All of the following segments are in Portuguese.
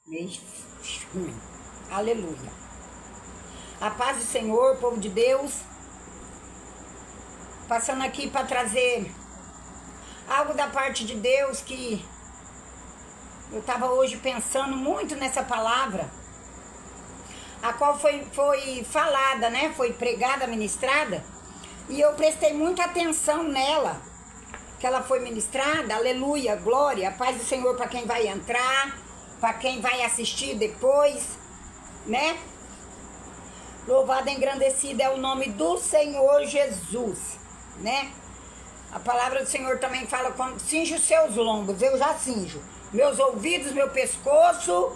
Mês ruim. Aleluia. A paz do Senhor, povo de Deus. Passando aqui para trazer algo da parte de Deus que eu estava hoje pensando muito nessa palavra, a qual foi falada, né? Foi pregada, ministrada, e eu prestei muita atenção nela, que ela foi ministrada. Aleluia, glória, a paz do Senhor para quem vai entrar, para quem vai assistir depois, né? Louvado e engrandecido é o nome do Senhor Jesus, né? A palavra do Senhor também fala, quando cinge os seus lombos, eu já cinjo. Meus ouvidos, meu pescoço,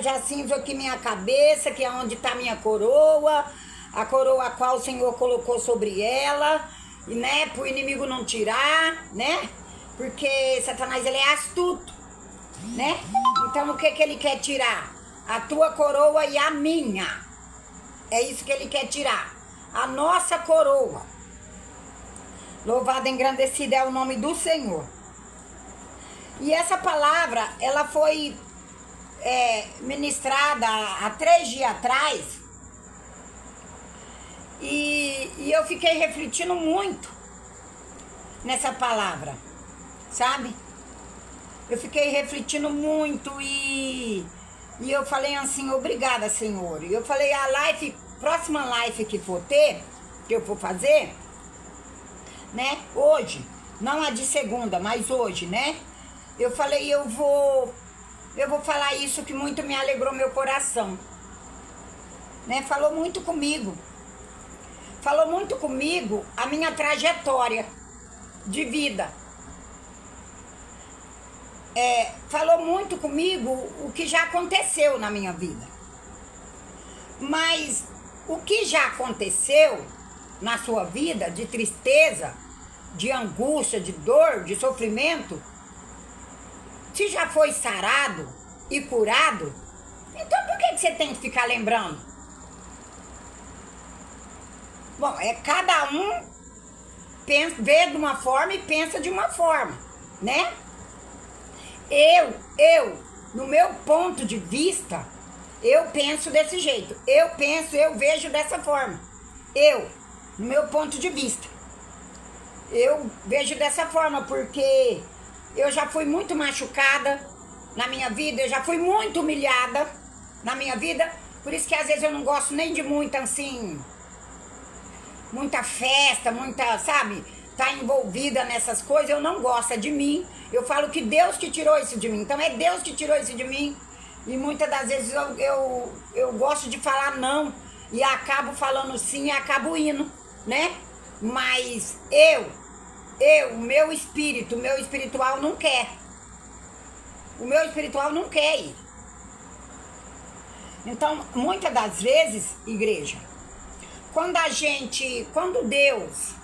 já cinjo aqui minha cabeça, que é onde está minha coroa, a coroa a qual o Senhor colocou sobre ela, e, né, para o inimigo não tirar, né? Porque Satanás, ele é astuto, né? Então o que ele quer tirar? A tua coroa e a minha. É isso que ele quer tirar. A nossa coroa. Louvado e engrandecido é o nome do Senhor. E essa palavra, ela foi ministrada há 3 dias atrás. E eu fiquei refletindo muito nessa palavra, sabe? Eu fiquei refletindo muito e eu falei assim, obrigada, Senhor. E eu falei, próxima live que for ter, que eu for fazer, né? Hoje, não a de segunda, mas hoje, né? Eu falei, eu vou falar isso que muito me alegrou meu coração, né? Falou muito comigo a minha trajetória de vida. Falou muito comigo o que já aconteceu na minha vida. Mas o que já aconteceu na sua vida, de tristeza, de angústia, de dor, de sofrimento, se já foi sarado e curado, então por que você tem que ficar lembrando? Bom, cada um vê de uma forma e pensa de uma forma, né? No meu ponto de vista, eu penso desse jeito. Eu vejo dessa forma. No meu ponto de vista, eu vejo dessa forma, porque eu já fui muito machucada na minha vida, eu já fui muito humilhada na minha vida, por isso que às vezes eu não gosto nem de muita, assim, muita festa, sabe, tá envolvida nessas coisas, eu não gosto, é de mim. Eu falo que Deus que tirou isso de mim, então é Deus que tirou isso de mim, e muitas das vezes eu gosto de falar não, e acabo falando sim e acabo indo, né? Mas o meu espiritual não quer. O meu espiritual não quer ir. Então, muitas das vezes, igreja, quando Deus,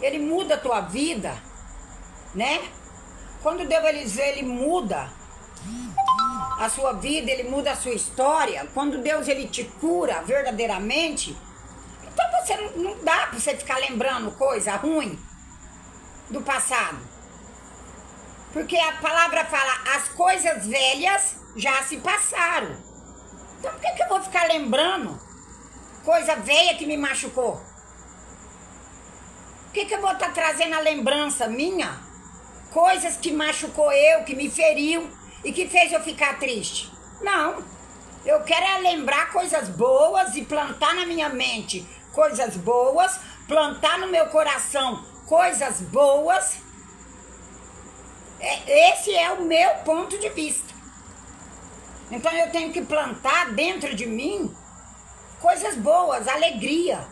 ele muda a tua vida, né? Quando Deus, ele muda a sua vida, ele muda a sua história, quando Deus, ele te cura verdadeiramente, então você não dá pra você ficar lembrando coisa ruim do passado. Porque a palavra fala, as coisas velhas já se passaram. Então por que eu vou ficar lembrando coisa velha que me machucou? Por que eu vou estar trazendo a lembrança minha? Coisas que machucou eu, que me feriu e que fez eu ficar triste. Não. Eu quero é lembrar coisas boas e plantar na minha mente coisas boas, plantar no meu coração coisas boas. Esse é o meu ponto de vista. Então eu tenho que plantar dentro de mim coisas boas, alegria.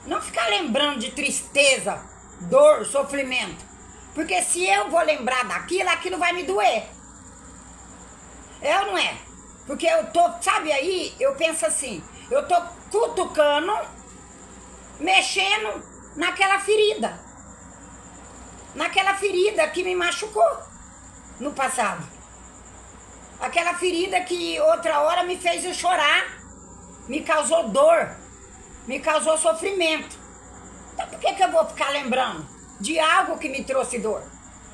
Não ficar lembrando de tristeza, dor, sofrimento. Porque se eu vou lembrar daquilo, aquilo vai me doer. É ou não é? Porque eu tô, sabe aí, eu penso assim, eu tô cutucando, mexendo naquela ferida. Naquela ferida que me machucou no passado. Aquela ferida que outra hora me fez eu chorar, me causou dor, me causou sofrimento. Então por que eu vou ficar lembrando de algo que me trouxe dor?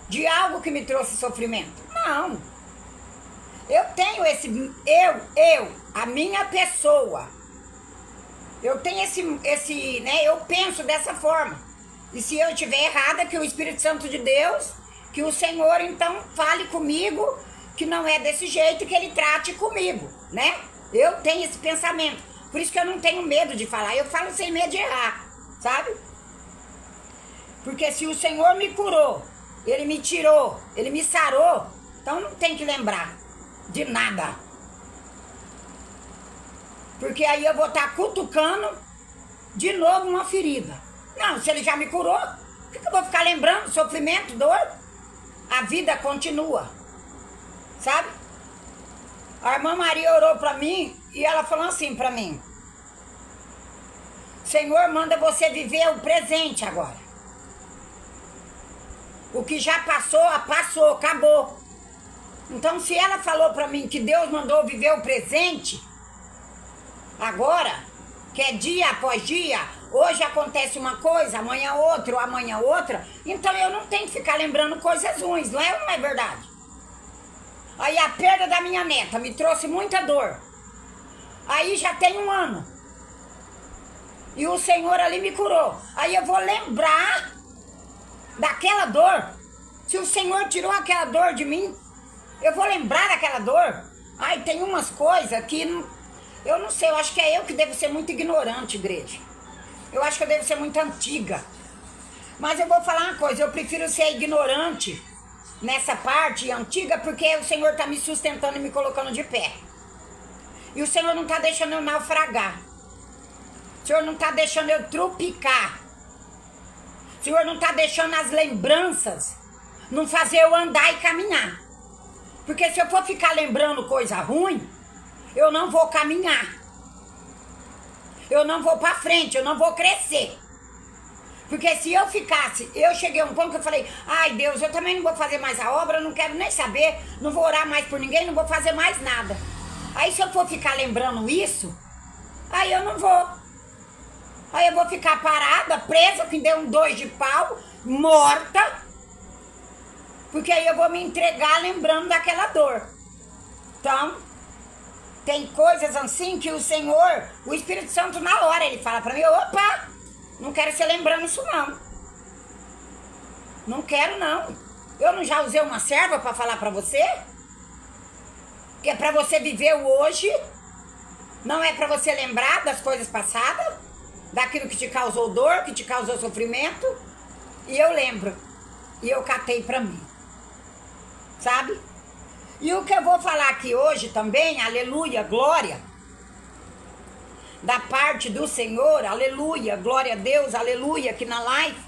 De algo que me trouxe sofrimento? Não. tenho a minha pessoa. Eu tenho né? Eu penso dessa forma. E se eu estiver errada, que o Espírito Santo de Deus, que o Senhor então fale comigo, que não é desse jeito, que ele trate comigo, né? Eu tenho esse pensamento. Por isso que eu não tenho medo de falar. Eu falo sem medo de errar, sabe? Porque se o Senhor me curou, ele me tirou, ele me sarou, então não tem que lembrar de nada. Porque aí eu vou estar cutucando de novo uma ferida. Não, se ele já me curou, por que eu vou ficar lembrando sofrimento, dor? A vida continua, sabe? A irmã Maria orou pra mim e ela falou assim pra mim: Senhor, manda você viver o presente agora. O que já passou, passou, acabou. Então, se ela falou pra mim que Deus mandou viver o presente, agora, que é dia após dia, hoje acontece uma coisa, amanhã outra, então eu não tenho que ficar lembrando coisas ruins, não é ou não é verdade? Aí a perda da minha neta me trouxe muita dor. Aí já tem 1 ano. E o Senhor ali me curou. Aí eu vou lembrar daquela dor. Se o Senhor tirou aquela dor de mim, eu vou lembrar daquela dor. Ai, tem umas coisas que eu não sei, eu acho que é eu que devo ser muito ignorante, igreja. Eu acho que eu devo ser muito antiga. Mas eu vou falar uma coisa, eu prefiro ser ignorante nessa parte antiga, porque o Senhor está me sustentando e me colocando de pé. E o Senhor não está deixando eu naufragar. O Senhor não está deixando eu trupicar. O Senhor não está deixando as lembranças não fazer eu andar e caminhar. Porque se eu for ficar lembrando coisa ruim, eu não vou caminhar. Eu não vou para frente, eu não vou crescer. Porque se eu ficasse, eu cheguei a um ponto que eu falei, ai Deus, eu também não vou fazer mais a obra, eu não quero nem saber, não vou orar mais por ninguém, não vou fazer mais nada. Aí se eu for ficar lembrando isso, aí eu não vou. Aí eu vou ficar parada, presa, que deu um 2 de pau, morta, porque aí eu vou me entregar lembrando daquela dor. Então, tem coisas assim que o Senhor, o Espírito Santo na hora, ele fala pra mim, opa, não quero ser lembrando isso não. Não quero não. Eu não já usei uma serva pra falar pra você? Que é pra você viver o hoje, não é pra você lembrar das coisas passadas, daquilo que te causou dor, que te causou sofrimento. E eu lembro, e eu catei pra mim, sabe? E o que eu vou falar aqui hoje também, aleluia, glória, da parte do Senhor, aleluia, glória a Deus, aleluia, aqui na live.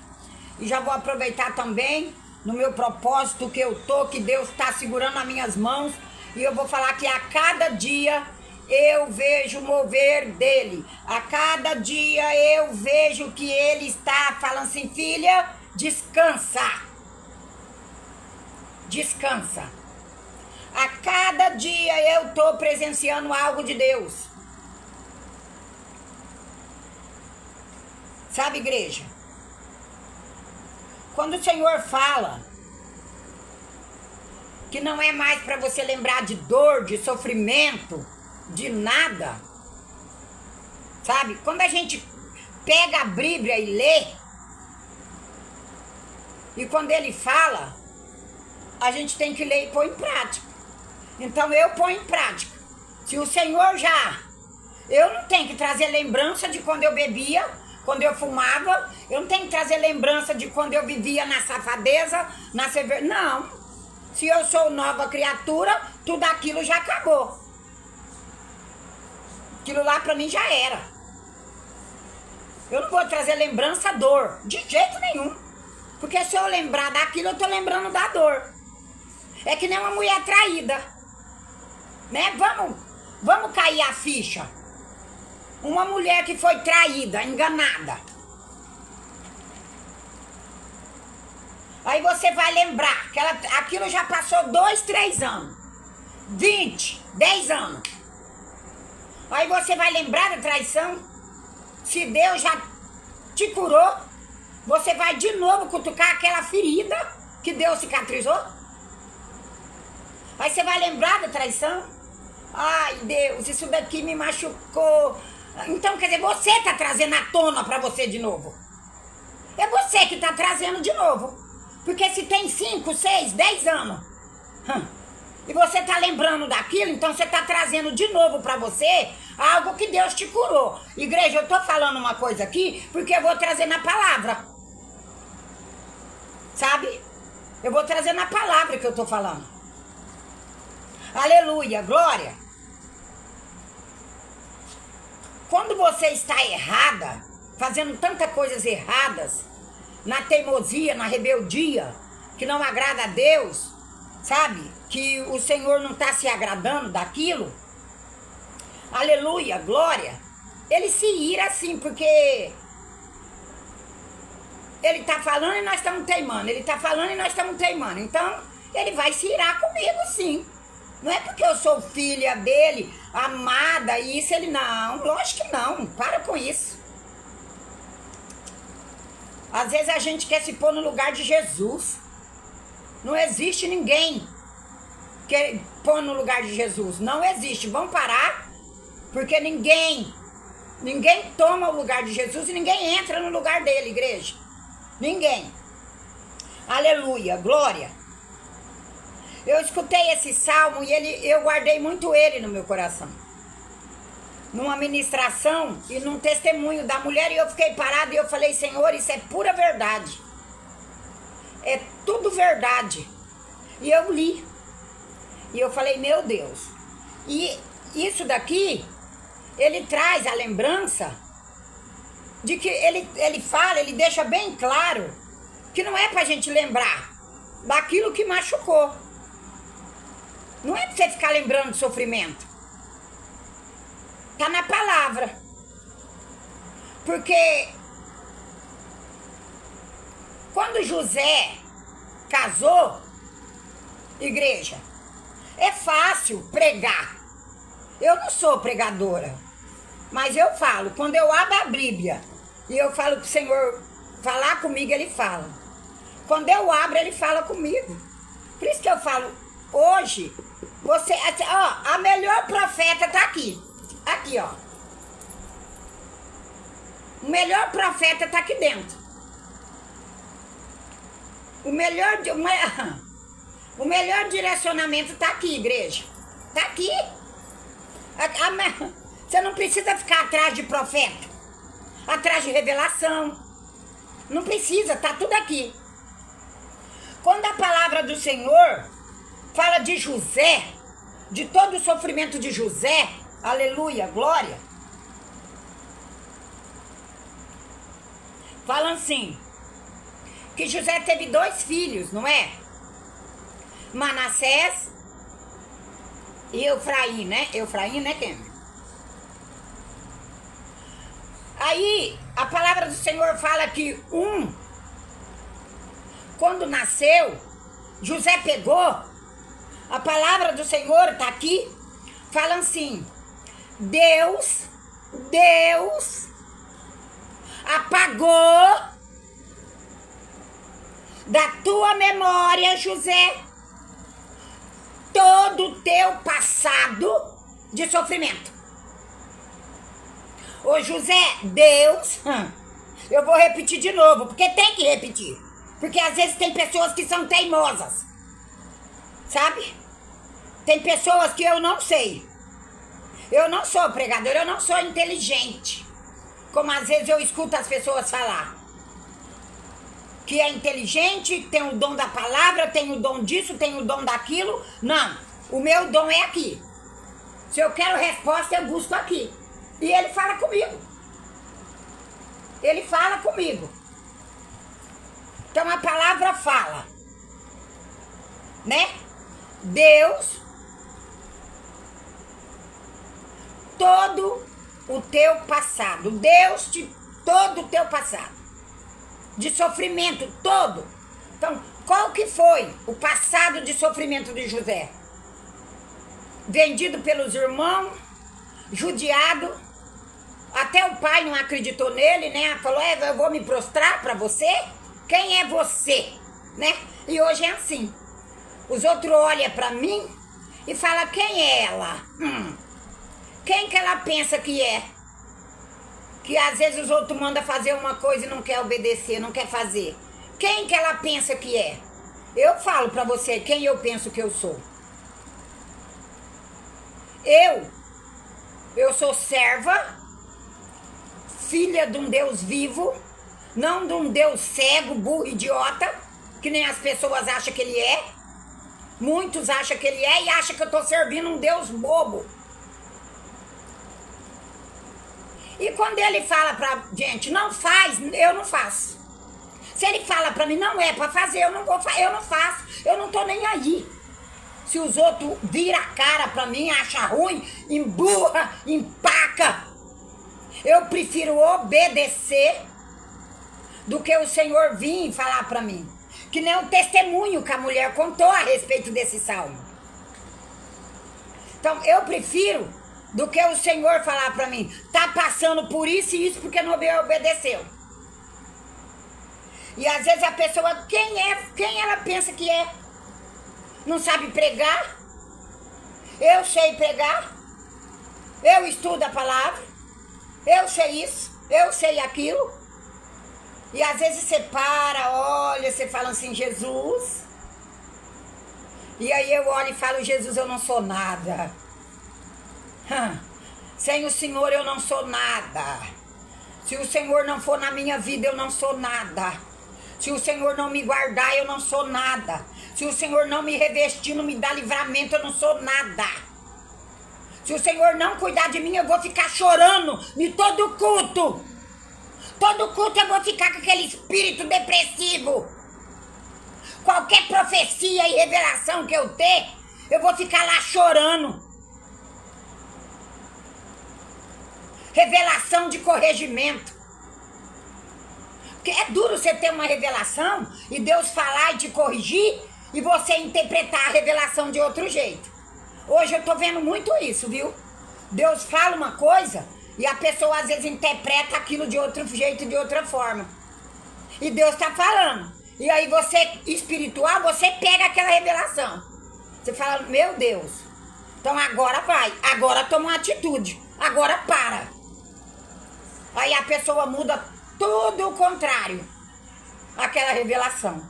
E já vou aproveitar também no meu propósito que eu tô, que Deus tá segurando nas minhas mãos. E eu vou falar que a cada dia eu vejo o mover dele. A cada dia eu vejo que ele está falando assim, filha, descansa. Descansa. A cada dia eu tô presenciando algo de Deus. Sabe, igreja? Quando o Senhor fala que não é mais para você lembrar de dor, de sofrimento, de nada, sabe? Quando a gente pega a Bíblia e lê, e quando ele fala, a gente tem que ler e pôr em prática. Então eu ponho em prática. Se o Senhor já... Eu não tenho que trazer lembrança de quando eu bebia, quando eu fumava. Eu não tenho que trazer lembrança de quando eu vivia na safadeza, na cerveja. Não. Se eu sou nova criatura, tudo aquilo já acabou. Aquilo lá pra mim já era. Eu não vou trazer lembrança dor. De jeito nenhum. Porque se eu lembrar daquilo, eu tô lembrando da dor. É que nem uma mulher traída. Né? Vamos cair a ficha. Uma mulher que foi traída, enganada. Aí você vai lembrar que aquilo já passou 2, 3 anos. 20, 10 anos. Aí você vai lembrar da traição. Se Deus já te curou, você vai de novo cutucar aquela ferida que Deus cicatrizou. Aí você vai lembrar da traição? Ai, Deus, isso daqui me machucou. Então, quer dizer, você está trazendo à tona para você de novo. É você que está trazendo de novo. Porque se tem 5, 6, 10 anos, e você está lembrando daquilo, então você está trazendo de novo para você algo que Deus te curou. Igreja, eu estou falando uma coisa aqui porque eu vou trazer na palavra. Sabe? Eu vou trazer na palavra que eu estou falando. Aleluia, glória. Quando você está errada, fazendo tantas coisas erradas, na teimosia, na rebeldia, que não agrada a Deus, sabe? Que o Senhor não está se agradando daquilo. Aleluia, glória. Ele se ira assim, porque ele está falando e nós estamos teimando. Ele está falando e nós estamos teimando. Então, ele vai se irar comigo, sim. Não é porque eu sou filha dele, amada, e isso ele não. Lógico que não. Para com isso. Às vezes a gente quer se pôr no lugar de Jesus. Não existe ninguém que pôr no lugar de Jesus. Não existe. Vamos parar, porque ninguém toma o lugar de Jesus e ninguém entra no lugar dele, igreja. Ninguém. Aleluia, glória. Eu escutei esse salmo e eu guardei muito ele no meu coração. Numa ministração e num testemunho da mulher, e eu fiquei parada e eu falei, Senhor, isso é pura verdade. É tudo verdade. E eu li. E eu falei, meu Deus. E isso daqui, ele traz a lembrança de que ele fala, ele deixa bem claro que não é pra gente lembrar daquilo que machucou. Não é pra você ficar lembrando de sofrimento. Tá na palavra. Porque quando José casou, igreja, é fácil pregar. Eu não sou pregadora, mas eu falo, quando eu abro a Bíblia e eu falo pro Senhor falar comigo, ele fala. Quando eu abro, ele fala comigo. Por isso que eu falo, hoje, você, ó, a melhor profeta tá aqui. Aqui, ó. O melhor profeta tá aqui dentro. O melhor direcionamento tá aqui, igreja. Tá aqui. Você não precisa ficar atrás de profeta, atrás de revelação. Não precisa, tá tudo aqui. Quando a palavra do Senhor fala de José, de todo o sofrimento de José, aleluia, glória. Fala assim, que José teve 2 filhos, não é? Manassés e Efraim, né? Efraim, né, quem? Aí, a palavra do Senhor fala que quando nasceu, José pegou, a palavra do Senhor tá aqui, fala assim, Deus apagou da tua memória, José, todo o teu passado de sofrimento. Ô José, Deus, eu vou repetir de novo, porque tem que repetir. Porque às vezes tem pessoas que são teimosas, sabe? Tem pessoas que eu não sei. Eu não sou pregadora, eu não sou inteligente. Como às vezes eu escuto as pessoas falar. Que é inteligente, tem o dom da palavra, tem o dom disso, tem o dom daquilo. Não, o meu dom é aqui. Se eu quero resposta, eu busco aqui. E ele fala comigo. Ele fala comigo. Então a palavra fala, né? Deus, todo o teu passado. Deus, todo o teu passado. De sofrimento, todo. Então, qual que foi o passado de sofrimento de José? Vendido pelos irmãos, judiado, até o pai não acreditou nele, né? Falou, eu vou me prostrar para você? Quem é você? Né? E hoje é assim. Os outros olham para mim e fala quem é ela. Quem que ela pensa que é? Que às vezes os outros mandam fazer uma coisa e não quer obedecer, não quer fazer. Quem que ela pensa que é? Eu falo pra você quem eu penso que eu sou. Eu sou serva, filha de um Deus vivo, não de um Deus cego, burro, idiota, que nem as pessoas acham que ele é. Muitos acham que ele é e acham que eu tô servindo um Deus bobo. E quando ele fala pra gente, não faz, eu não faço. Se ele fala pra mim, não é pra fazer, eu não faço. Eu não tô nem aí. Se os outros viram a cara pra mim, acham ruim, emburra, empaca. Eu prefiro obedecer do que o Senhor vir falar pra mim. Que nem o testemunho que a mulher contou a respeito desse salmo. Então, eu prefiro do que o Senhor falar pra mim, tá passando por isso e isso porque não obedeceu. E às vezes a pessoa, quem ela pensa que é? Não sabe pregar? Eu sei pregar? Eu estudo a palavra? Eu sei isso? Eu sei aquilo? E às vezes você para, olha, você fala assim, Jesus. E aí eu olho e falo, Jesus, eu não sou nada. Sem o Senhor eu não sou nada. Se o Senhor não for na minha vida, eu não sou nada. Se o Senhor não me guardar, eu não sou nada. Se o Senhor não me revestir, não me dar livramento, eu não sou nada. Se o Senhor não cuidar de mim, eu vou ficar chorando em todo culto. Todo culto eu vou ficar com aquele espírito depressivo. Qualquer profecia e revelação que eu ter, eu vou ficar lá chorando. Revelação de corregimento. Porque é duro você ter uma revelação e Deus falar e te corrigir e você interpretar a revelação de outro jeito. Hoje eu tô vendo muito isso, viu? Deus fala uma coisa e a pessoa às vezes interpreta aquilo de outro jeito, de outra forma. E Deus tá falando. E aí você, espiritual, você pega aquela revelação. Você fala, meu Deus, então agora vai, agora toma uma atitude, agora para. Aí a pessoa muda tudo o contrário àquela revelação.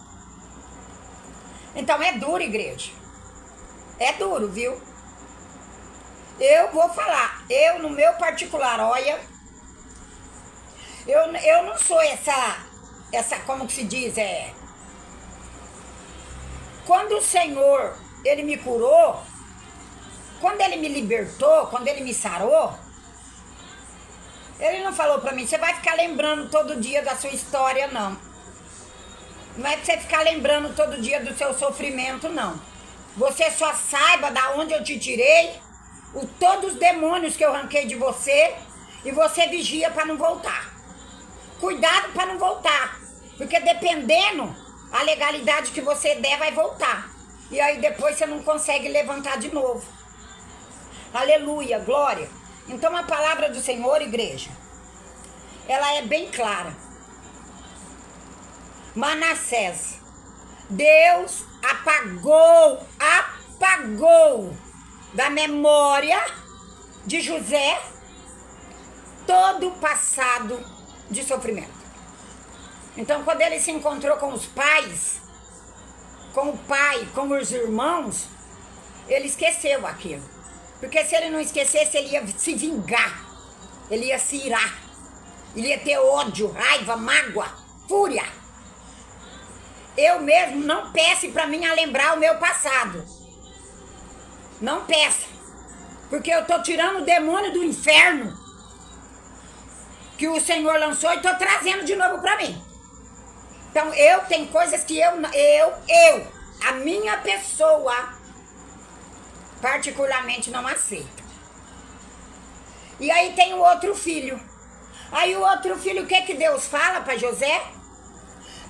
Então é duro, igreja. É duro, viu? Eu vou falar, eu no meu particular, olha, eu não sou essa, como que se diz, quando o Senhor, ele me curou, quando ele me libertou, quando ele me sarou, ele não falou pra mim, você vai ficar lembrando todo dia da sua história, não. Não é pra você ficar lembrando todo dia do seu sofrimento, não. Você só saiba da onde eu te tirei, todos os demônios que eu arranquei de você, e você vigia pra não voltar. Cuidado pra não voltar, porque dependendo a legalidade que você der, vai voltar. E aí depois você não consegue levantar de novo. Aleluia, glória. Então a palavra do Senhor, igreja, ela é bem clara. Manassés, Deus apagou da memória de José todo o passado de sofrimento. Então quando ele se encontrou com os pais, com o pai, com os irmãos, ele esqueceu aquilo. Porque se ele não esquecesse, ele ia se vingar, ele ia se irar, ele ia ter ódio, raiva, mágoa, fúria. Eu mesmo não peço pra mim a lembrar o meu passado. Não peça. Porque eu tô tirando o demônio do inferno que o Senhor lançou e tô trazendo de novo pra mim. Então eu tenho coisas que a minha pessoa particularmente não aceita. E aí tem o outro filho. Aí o outro filho, o que Deus fala para José?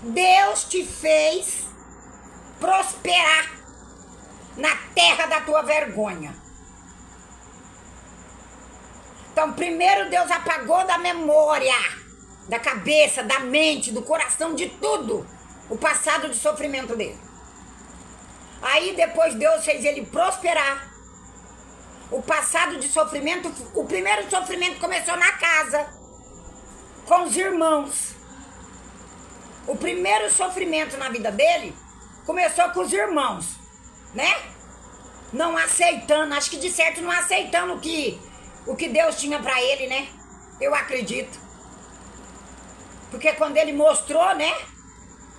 Deus te fez prosperar na terra da tua vergonha. Então primeiro Deus apagou da memória, da cabeça, da mente, do coração, de tudo, o passado de sofrimento dele. Aí depois Deus fez ele prosperar O passado de sofrimento, o primeiro sofrimento começou na casa, com os irmãos. O primeiro sofrimento na vida dele começou com os irmãos, né? Não aceitando, acho que de certo não aceitando o que Deus tinha pra ele, né? Eu acredito. Porque quando ele mostrou, né?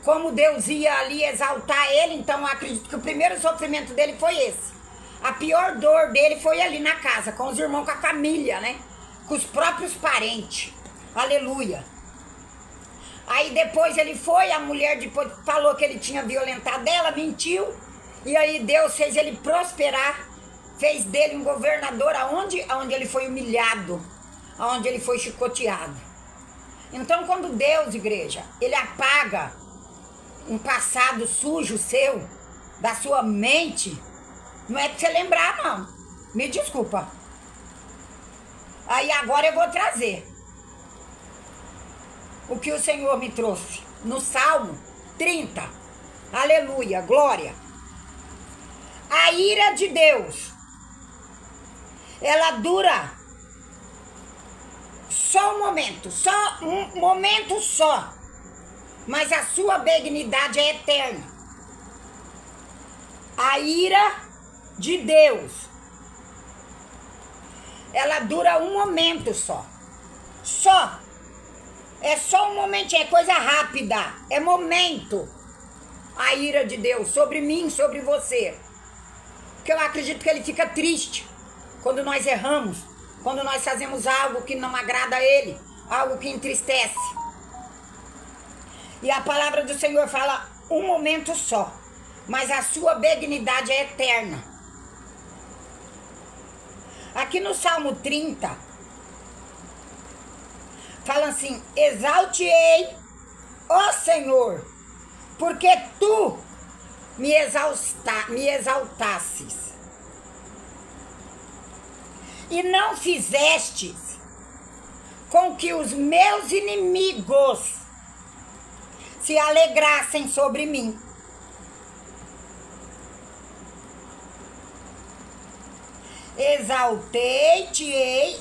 Como Deus ia ali exaltar ele, então eu acredito que o primeiro sofrimento dele foi esse. A pior dor dele foi ali na casa, com os irmãos, com a família, né? Com os próprios parentes. Aleluia. Aí depois ele foi, a mulher depois falou que ele tinha violentado ela, mentiu. E aí Deus fez ele prosperar, fez dele um governador aonde ele foi humilhado, aonde ele foi chicoteado. Então quando Deus, igreja, ele apaga um passado sujo seu, da sua mente, não é pra você lembrar não, me desculpa. Aí agora eu vou trazer o que o Senhor me trouxe no Salmo 30, aleluia, glória. A ira de Deus, ela dura só um momento só, mas a sua benignidade é eterna. A ira de Deus, ela dura um momento só, é só um momento, é coisa rápida, é momento. A ira de Deus sobre mim, sobre você. Porque eu acredito que ele fica triste quando nós erramos, quando nós fazemos algo que não agrada a ele, algo que entristece. E a palavra do Senhor fala um momento só, mas a sua benignidade é eterna. Aqui no Salmo 30, fala assim: exalte-ei, ó Senhor, porque tu me exaltasses, e não fizestes com que os meus inimigos se alegrassem sobre mim. Exalte-ei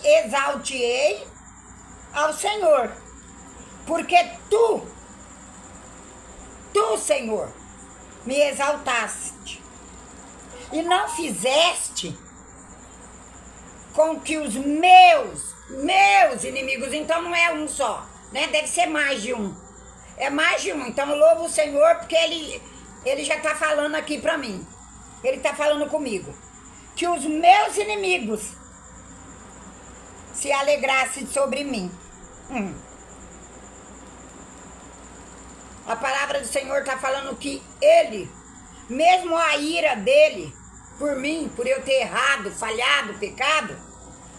ao Senhor, porque tu, Senhor, me exaltaste, e não fizeste com que os meus inimigos, então não é um só, né? Deve ser mais de um. É mais de um. Então eu louvo o Senhor porque ele já tá falando aqui pra mim. Ele tá falando comigo. Que os meus inimigos se alegrassem sobre mim. A palavra do Senhor tá falando que ele, mesmo a ira dele por mim, por eu ter errado, falhado, pecado,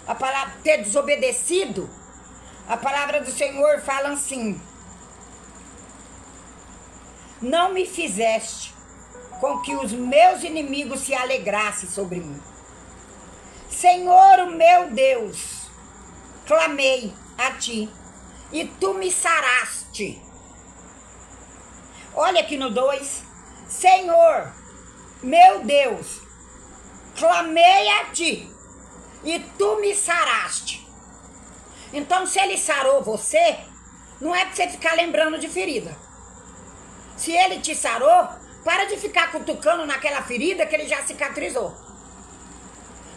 a palavra ter desobedecido, a palavra do Senhor fala assim: não me fizeste com que os meus inimigos se alegrassem sobre mim. Senhor, o meu Deus, clamei a ti, e tu me saraste. Olha aqui no 2. Senhor, meu Deus, clamei a ti, e tu me saraste. Então, se ele sarou você, não é pra você ficar lembrando de ferida. Se ele te sarou, para de ficar cutucando naquela ferida que ele já cicatrizou.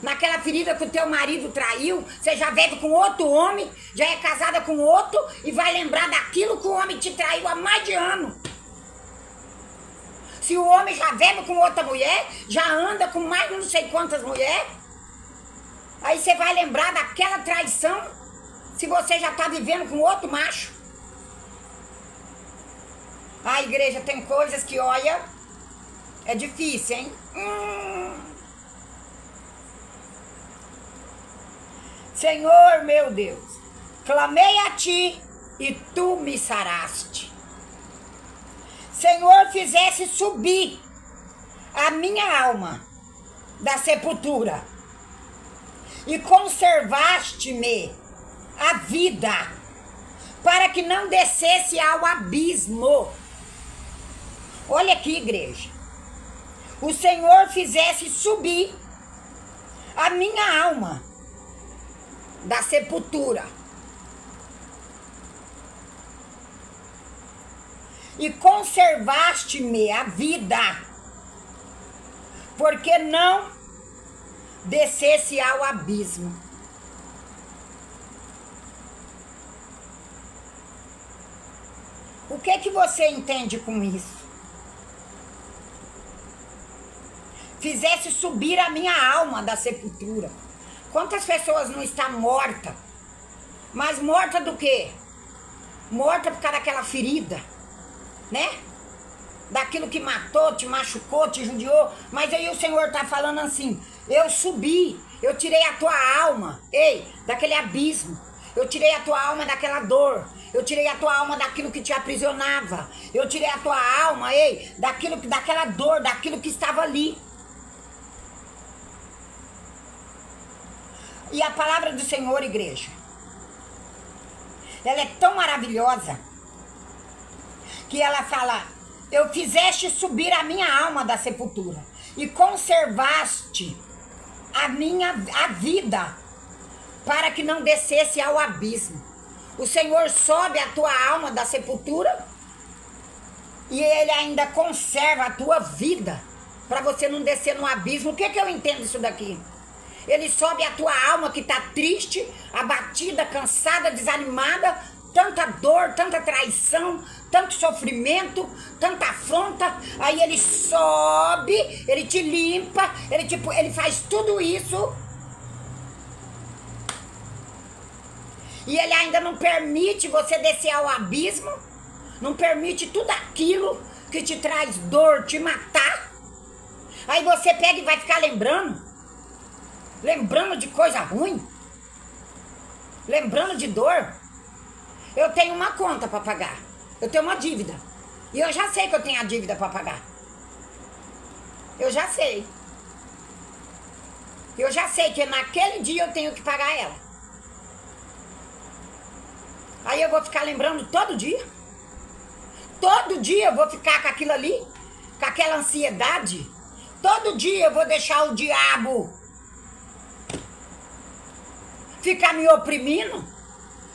Naquela ferida que o teu marido traiu, você já vive com outro homem, já é casada com outro e vai lembrar daquilo que o homem te traiu há mais de ano. Se o homem já vive com outra mulher, já anda com mais de não sei quantas mulheres, aí você vai lembrar daquela traição se você já está vivendo com outro macho. A igreja tem coisas que, olha, é difícil, hein? Senhor, meu Deus, clamei a ti e tu me saraste. Senhor, fizesse subir a minha alma da sepultura e conservaste-me a vida para que não descesse ao abismo. Olha aqui, igreja. O Senhor fizesse subir a minha alma da sepultura e conservaste-me a vida, porque não descesse ao abismo. O que você entende com isso? Fizesse subir a minha alma da sepultura. Quantas pessoas não estão mortas? Mas morta do quê? Morta por causa daquela ferida, né? Daquilo que matou, te machucou, te judiou. Mas aí o Senhor está falando assim: eu subi, eu tirei a tua alma, daquele abismo. Eu tirei a tua alma daquela dor. Eu tirei a tua alma daquilo que te aprisionava. Eu tirei a tua alma, daquela dor, daquilo que estava ali. E a palavra do Senhor, igreja, ela é tão maravilhosa que ela fala: eu fizeste subir a minha alma da sepultura e conservaste a vida para que não descesse ao abismo. O Senhor sobe a tua alma da sepultura e Ele ainda conserva a tua vida para você não descer no abismo. O que eu entendo isso daqui? Ele sobe a tua alma que está triste, abatida, cansada, desanimada, tanta dor, tanta traição, tanto sofrimento, tanta afronta. Aí Ele sobe, Ele te limpa, Ele faz tudo isso. E Ele ainda não permite você descer ao abismo, não permite tudo aquilo que te traz dor, te matar. Aí você pega e vai ficar lembrando de coisa ruim, lembrando de dor. Eu tenho uma conta para pagar, eu tenho uma dívida, e eu já sei que eu tenho a dívida para pagar. Eu já sei que naquele dia eu tenho que pagar ela. Aí eu vou ficar lembrando todo dia. Todo dia eu vou ficar com aquilo ali, com aquela ansiedade. Todo dia eu vou deixar o diabo ficar me oprimindo,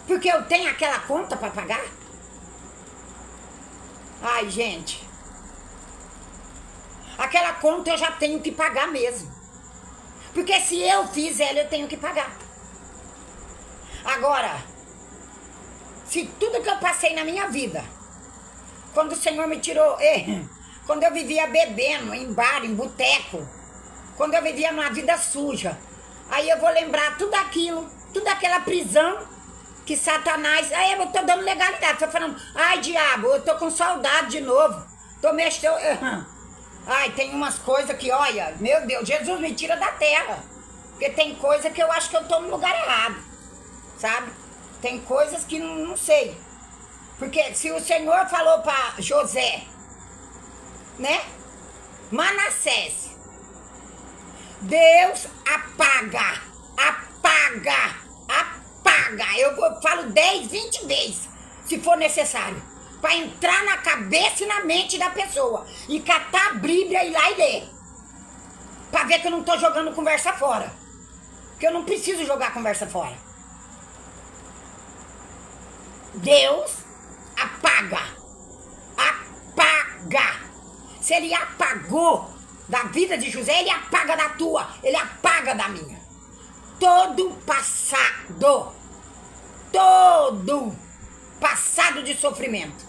porque eu tenho aquela conta para pagar. Ai, gente, aquela conta eu já tenho que pagar mesmo, porque se eu fiz ela, eu tenho que pagar. Agora, se tudo que eu passei na minha vida, quando o Senhor me tirou, quando eu vivia bebendo em bar, em boteco, quando eu vivia numa vida suja, aí eu vou lembrar tudo aquilo, toda aquela prisão que Satanás... Aí eu tô dando legalidade, tô falando: ai, diabo, eu tô com saudade de novo, tô mexendo... Ai, tem umas coisas que, olha, meu Deus, Jesus me tira da terra, porque tem coisa que eu acho que eu tô no lugar errado, sabe? Tem coisas que não sei, porque se o Senhor falou para José, né, Manassés, Deus apaga, eu falo 10, 20 vezes, se for necessário, para entrar na cabeça e na mente da pessoa, e catar a Bíblia e ir lá e ler, para ver que eu não tô jogando conversa fora, porque eu não preciso jogar conversa fora. Deus apaga. Se Ele apagou da vida de José, Ele apaga da tua, Ele apaga da minha. Todo passado de sofrimento,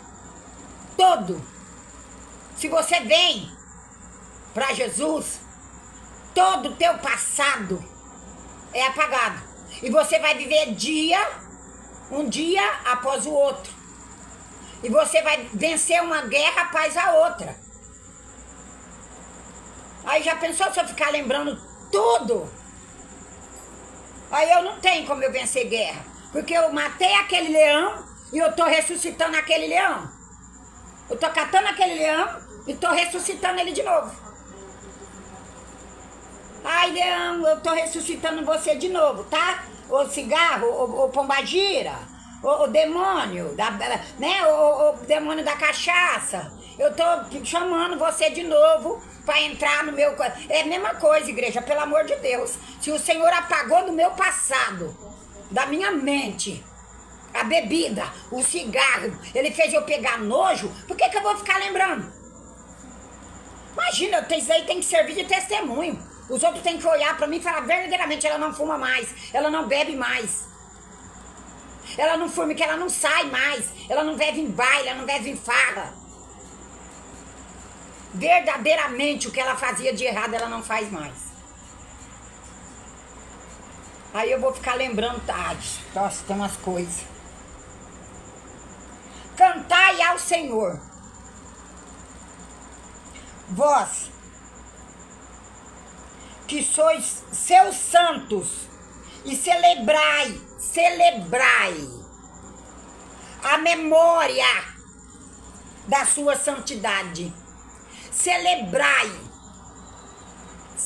todo. Se você vem para Jesus, todo o teu passado é apagado. E você vai viver um dia após o outro. E você vai vencer uma guerra após a outra. Aí já pensou se eu ficar lembrando tudo? Aí eu não tenho como eu vencer guerra. Porque eu matei aquele leão e eu tô ressuscitando aquele leão. Eu tô catando aquele leão e tô ressuscitando ele de novo. Ai, leão, eu tô ressuscitando você de novo, tá? O cigarro, o pombagira, o demônio, né? O demônio da cachaça. Eu tô chamando você de novo para entrar no meu... É a mesma coisa, igreja, pelo amor de Deus. Se o Senhor apagou do meu passado, da minha mente, a bebida, o cigarro, ele fez eu pegar nojo, por que eu vou ficar lembrando? Imagina, isso aí tem que servir de testemunho. Os outros têm que olhar para mim e falar, verdadeiramente, ela não fuma mais, ela não bebe mais. Ela não fuma, que ela não sai mais, ela não bebe em baile, ela não bebe em farra. Verdadeiramente, o que ela fazia de errado, ela não faz mais. Aí eu vou ficar lembrando tarde. Nossa, tem umas coisas. Cantai ao Senhor, vós, que sois seus santos, e celebrai a memória da sua santidade. Celebrai.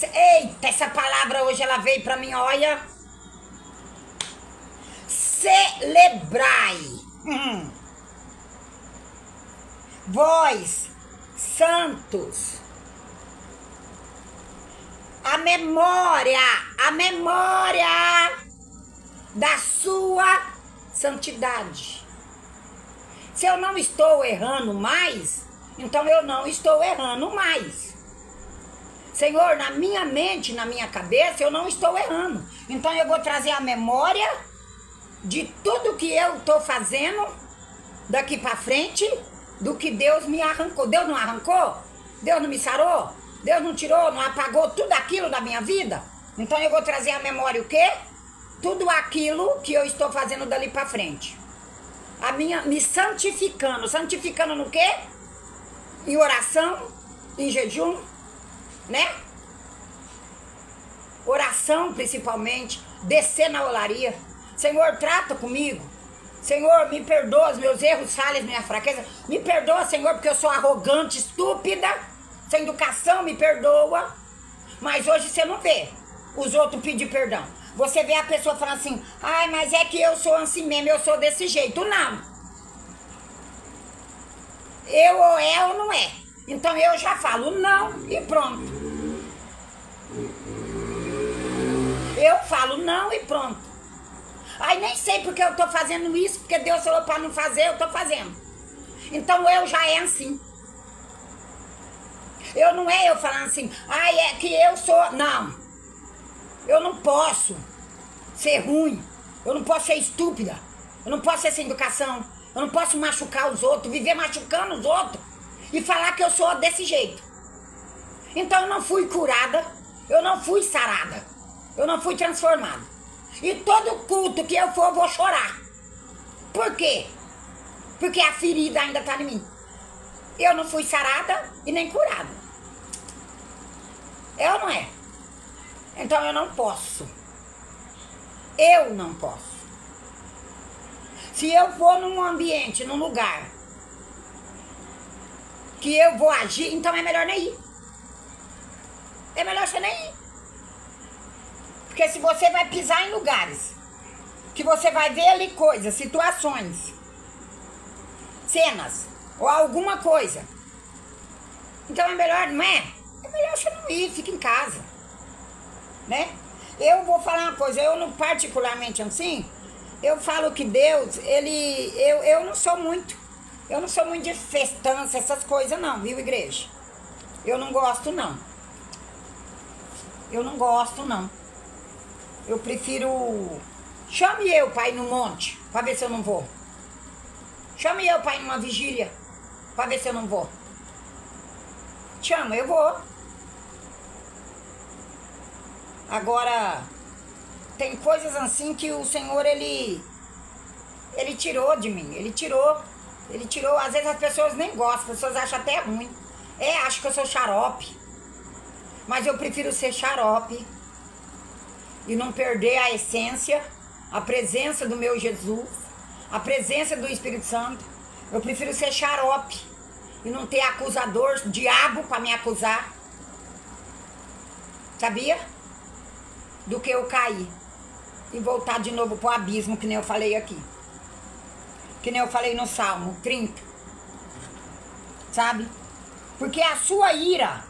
Eita, essa palavra hoje ela veio para mim, olha. Celebrai. Vós, santos, a memória da sua santidade. Se eu não estou errando mais, então eu não estou errando mais. Senhor, na minha mente, na minha cabeça, eu não estou errando. Então eu vou trazer a memória de tudo que eu estou fazendo daqui para frente, do que Deus me arrancou. Deus não arrancou? Deus não me sarou? Deus não tirou, não apagou tudo aquilo da minha vida? Então eu vou trazer à memória o quê? Tudo aquilo que eu estou fazendo dali para frente. A minha, me santificando. Santificando no quê? Em oração, em jejum, né? Oração principalmente, descer na olaria. Senhor, trata comigo. Senhor, me perdoa os meus erros, falhas, minha fraqueza. Me perdoa, Senhor, porque eu sou arrogante, estúpida, sem educação, me perdoa. Mas hoje você não vê os outros pedir perdão. Você vê a pessoa falando assim, ai, mas é que eu sou assim mesmo, eu sou desse jeito. Não. Eu ou é ou não é. Então eu já falo não e pronto. Eu falo não e pronto. Ai, nem sei porque eu tô fazendo isso, porque Deus falou para não fazer, eu tô fazendo. Então eu já é assim. Eu não é eu falando assim, ai, é que eu sou... Não. Eu não posso ser ruim. Eu não posso ser estúpida. Eu não posso ser sem educação. Eu não posso machucar os outros, viver machucando os outros e falar que eu sou desse jeito. Então eu não fui curada, eu não fui sarada, eu não fui transformada. E todo culto que eu for, eu vou chorar. Por quê? Porque a ferida ainda tá em mim. Eu não fui sarada e nem curada. É ou não é? Então eu não posso. Eu não posso. Se eu for num ambiente, num lugar que eu vou agir, então é melhor nem ir. É melhor você nem ir. Porque se você vai pisar em lugares que você vai ver ali coisas, situações, cenas ou alguma coisa, então é melhor, não é? É melhor você não ir, fica em casa, né? Eu vou falar uma coisa, eu não particularmente assim, eu falo que Deus, eu não sou muito de festança, essas coisas não, viu, igreja? Eu não gosto não. Eu não gosto não. Eu prefiro... Chame eu pra ir no monte, pra ver se eu não vou. Chame eu pra ir numa vigília, pra ver se eu não vou. Chama, eu vou. Agora, tem coisas assim que o Senhor, Ele tirou de mim. Ele tirou. Às vezes as pessoas nem gostam, as pessoas acham até ruim. Acham que eu sou xarope. Mas eu prefiro ser xarope e não perder a essência, a presença do meu Jesus, a presença do Espírito Santo. Eu prefiro ser xarope e não ter acusador, diabo para me acusar. Sabia? Do que eu cair e voltar de novo pro abismo, que nem eu falei aqui. Que nem eu falei no Salmo 30. Sabe? Porque a sua ira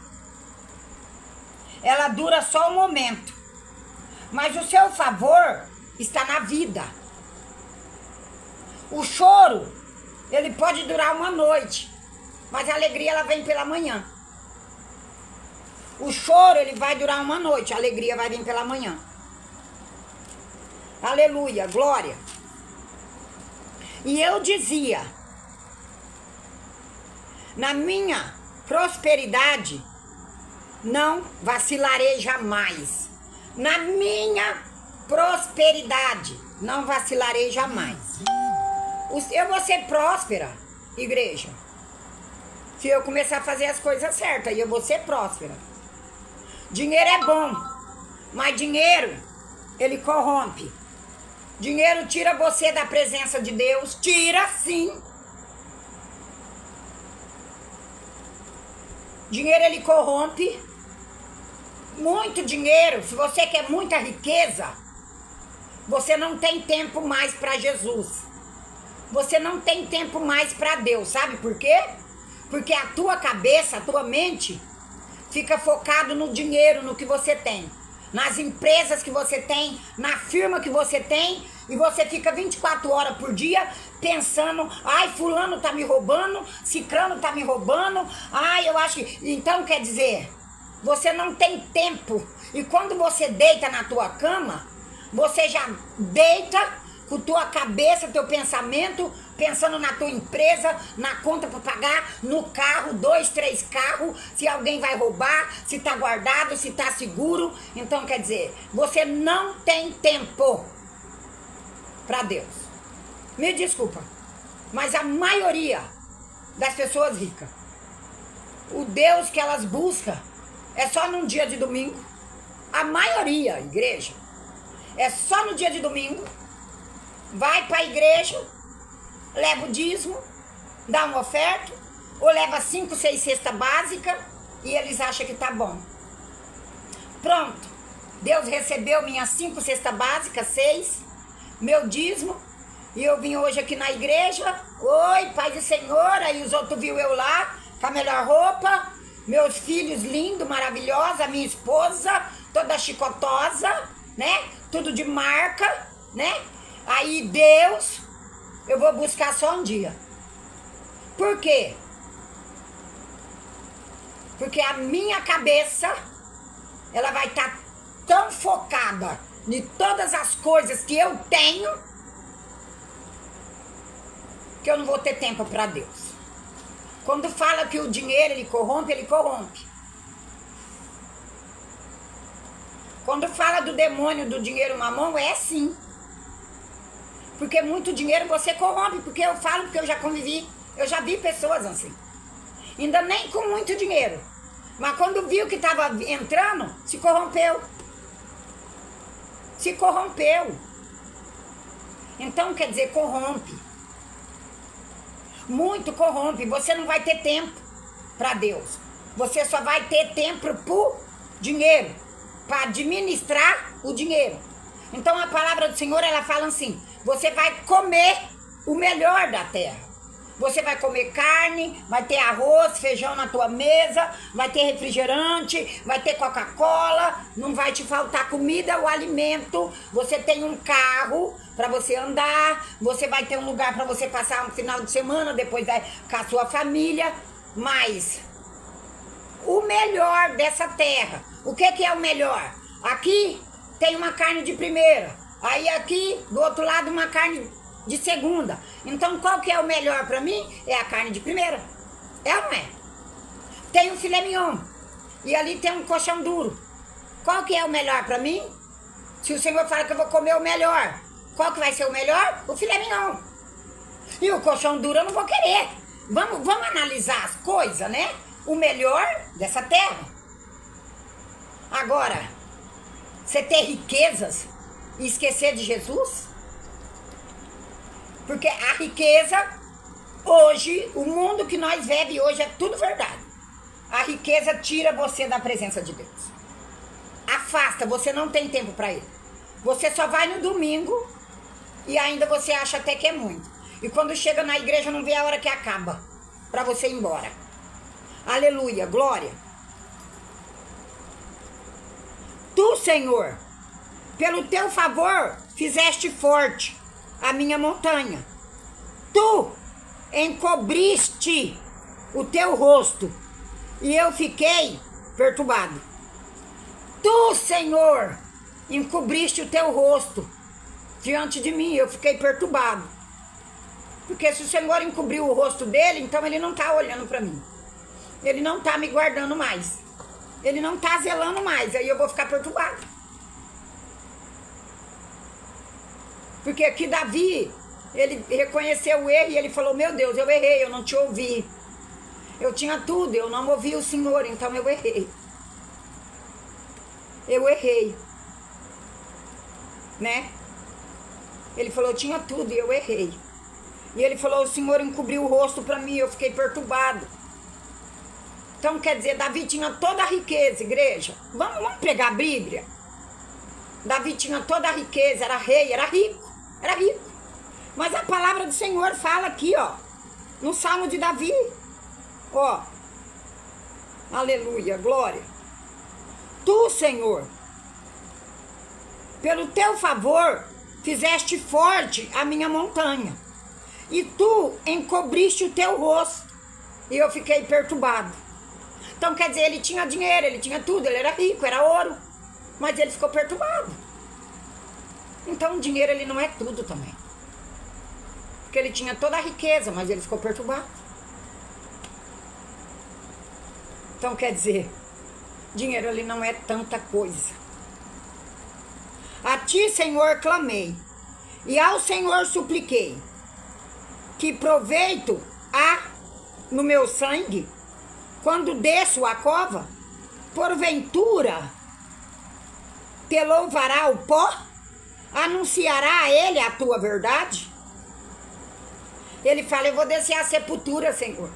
ela dura só um momento. Mas o seu favor está na vida. O choro, ele pode durar uma noite, mas a alegria ela vem pela manhã. O choro, ele vai durar uma noite, a alegria vai vir pela manhã. Aleluia, glória. E eu dizia, na minha prosperidade, não vacilarei jamais. Na minha prosperidade, não vacilarei jamais. Eu vou ser próspera, igreja, se eu começar a fazer as coisas certas, e eu vou ser próspera. Dinheiro é bom, mas dinheiro, ele corrompe. Dinheiro tira você da presença de Deus, tira sim. Dinheiro, ele corrompe. Muito dinheiro, se você quer muita riqueza, você não tem tempo mais para Jesus. Você não tem tempo mais para Deus, sabe por quê? Porque a tua cabeça, a tua mente, fica focado no dinheiro, no que você tem. Nas empresas que você tem, na firma que você tem, e você fica 24 horas por dia pensando, ai, fulano tá me roubando, cicrano tá me roubando, ai, eu acho que... Então, quer dizer, você não tem tempo. E quando você deita na tua cama, você já deita com tua cabeça, teu pensamento, pensando na tua empresa, na conta para pagar, no carro, 2, 3 carros, se alguém vai roubar, se tá guardado, se tá seguro. Então, quer dizer, você não tem tempo para Deus. Me desculpa, mas a maioria das pessoas ricas, o Deus que elas buscam é só num dia de domingo. A maioria, igreja, é só no dia de domingo. Vai para a igreja, leva o dízimo, dá uma oferta, ou leva 5, 6 cestas básicas e eles acham que tá bom. Pronto, Deus recebeu minhas 5 cestas básicas, 6, meu dízimo, e eu vim hoje aqui na igreja, oi, Pai do Senhor, aí os outros viu eu lá, com a melhor roupa, meus filhos lindos, maravilhosos, a minha esposa, toda chicotosa, né, tudo de marca, né. Aí Deus, eu vou buscar só um dia. Por quê? Porque a minha cabeça, ela vai estar tão focada em todas as coisas que eu tenho, que eu não vou ter tempo para Deus. Quando fala que o dinheiro ele corrompe, ele corrompe. Quando fala do demônio do dinheiro mamão, é sim. Porque muito dinheiro você corrompe, porque eu falo, porque eu já convivi, eu já vi pessoas assim. Ainda nem com muito dinheiro. Mas quando viu que estava entrando, se corrompeu. Se corrompeu. Então, quer dizer, corrompe. Muito corrompe. Você não vai ter tempo para Deus. Você só vai ter tempo pro dinheiro, para administrar o dinheiro. Então, a palavra do Senhor, ela fala assim, você vai comer o melhor da terra. Você vai comer carne, vai ter arroz, feijão na tua mesa, vai ter refrigerante, vai ter Coca-Cola, não vai te faltar comida ou alimento. Você tem um carro para você andar, você vai ter um lugar para você passar um final de semana, depois com a sua família. Mas o melhor dessa terra, o que é o melhor? Aqui tem uma carne de primeira. Aí aqui, do outro lado, uma carne de segunda. Então, qual que é o melhor pra mim? É a carne de primeira. É ou não é? Tem um filé mignon. E ali tem um colchão duro. Qual que é o melhor pra mim? Se o Senhor fala que eu vou comer o melhor, qual que vai ser o melhor? O filé mignon. E o colchão duro eu não vou querer. Vamos analisar as coisas, né? O melhor dessa terra. Agora, você ter riquezas e esquecer de Jesus? Porque a riqueza, hoje, o mundo que nós vivemos hoje é tudo verdade. A riqueza tira você da presença de Deus. Afasta, você não tem tempo para ele. Você só vai no domingo e ainda você acha até que é muito. E quando chega na igreja não vê a hora que acaba para você ir embora. Aleluia, glória. Senhor, pelo teu favor, fizeste forte a minha montanha. Tu encobriste o teu rosto e eu fiquei perturbado. Tu, Senhor, encobriste o teu rosto diante de mim, eu fiquei perturbado. Porque se o Senhor encobriu o rosto dele, então ele não está olhando para mim. Ele não está me guardando mais. Ele não está zelando mais, aí eu vou ficar perturbado. Porque aqui Davi, ele reconheceu o erro e ele falou, meu Deus, eu errei, eu não te ouvi. Eu tinha tudo, eu não ouvi o Senhor, então eu errei. Eu errei. Né? Ele falou, eu tinha tudo e eu errei. E ele falou, o Senhor encobriu o rosto para mim, eu fiquei perturbado. Então, quer dizer, Davi tinha toda a riqueza, igreja. Vamos pegar a Bíblia? Davi tinha toda a riqueza, era rei, era rico. Mas a palavra do Senhor fala aqui, ó, no Salmo de Davi. Ó, aleluia, glória. Tu, Senhor, pelo teu favor, fizeste forte a minha montanha. E tu encobriste o teu rosto. E eu fiquei perturbado. Então, quer dizer, ele tinha dinheiro, ele tinha tudo, ele era rico, era ouro. Mas ele ficou perturbado. Então, o dinheiro, ele não é tudo também. Porque ele tinha toda a riqueza, mas ele ficou perturbado. Então, quer dizer, dinheiro, ele não é tanta coisa. A ti, Senhor, clamei, e ao Senhor supliquei, que proveito há no meu sangue, quando desço a cova, porventura te louvará o pó, anunciará a ele a tua verdade. Ele fala, eu vou descer a sepultura, Senhor.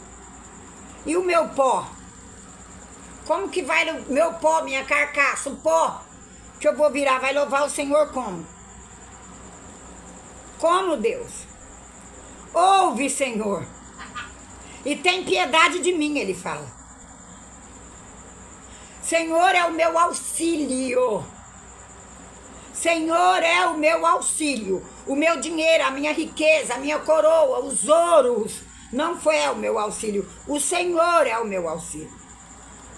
E o meu pó? Como que vai o meu pó, minha carcaça, o pó que eu vou virar, vai louvar o Senhor como? Como, Deus? Ouve, Senhor, e tem piedade de mim, ele fala. Senhor é o meu auxílio. Senhor é o meu auxílio. O meu dinheiro, a minha riqueza, a minha coroa, os ouros, não foi o meu auxílio. O Senhor é o meu auxílio.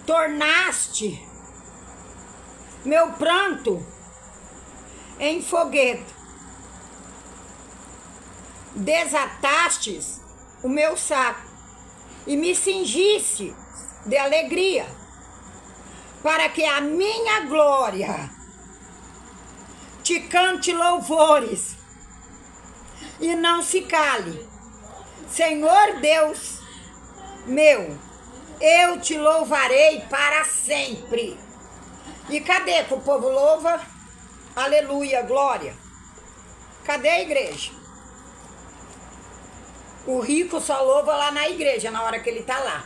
Tornaste meu pranto em foguete. Desatastes o meu saco e me cingiste de alegria, para que a minha glória te cante louvores e não se cale. Senhor Deus meu, eu te louvarei para sempre. E cadê que o povo louva? Aleluia, glória. Cadê a igreja? O rico só louva lá na igreja, na hora que ele tá lá.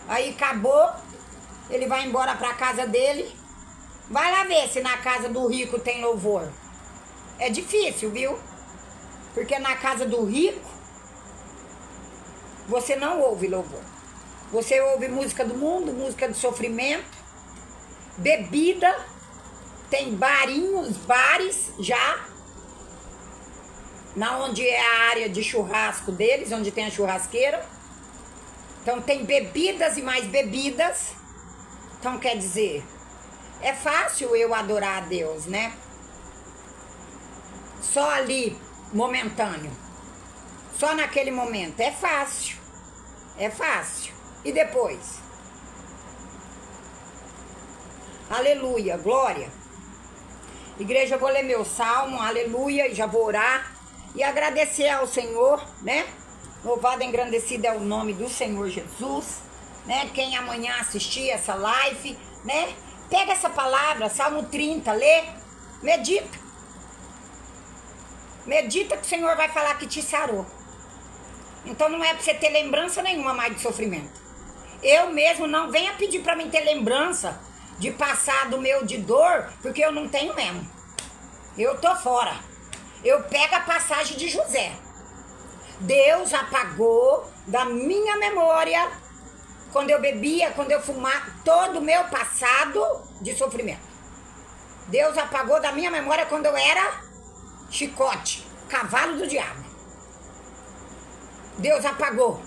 Aí acabou, ele vai embora pra casa dele. Vai lá ver se na casa do rico tem louvor. É difícil, viu? Porque na casa do rico, você não ouve louvor. Você ouve música do mundo, música de sofrimento, bebida, tem barinhos, bares já, na onde é a área de churrasco deles, onde tem a churrasqueira. Então tem bebidas e mais bebidas. Então quer dizer, é fácil eu adorar a Deus, né? Só ali, momentâneo. Só naquele momento. É fácil. É fácil. E depois? Aleluia, glória. Igreja, eu vou ler meu salmo, aleluia, e já vou orar. E agradecer ao Senhor, né? Louvado e engrandecido é o nome do Senhor Jesus, né? Quem amanhã assistir essa live, né? Pega essa palavra, Salmo 30, lê, medita. Medita que o Senhor vai falar que te sarou. Então não é pra você ter lembrança nenhuma mais de sofrimento. Eu mesmo não venha pedir pra mim ter lembrança de passado meu de dor, porque eu não tenho mesmo. Eu tô fora. Eu pego a passagem de José. Deus apagou da minha memória, quando eu bebia, quando eu fumava, todo o meu passado de sofrimento. Deus apagou da minha memória quando eu era chicote, cavalo do diabo. Deus apagou.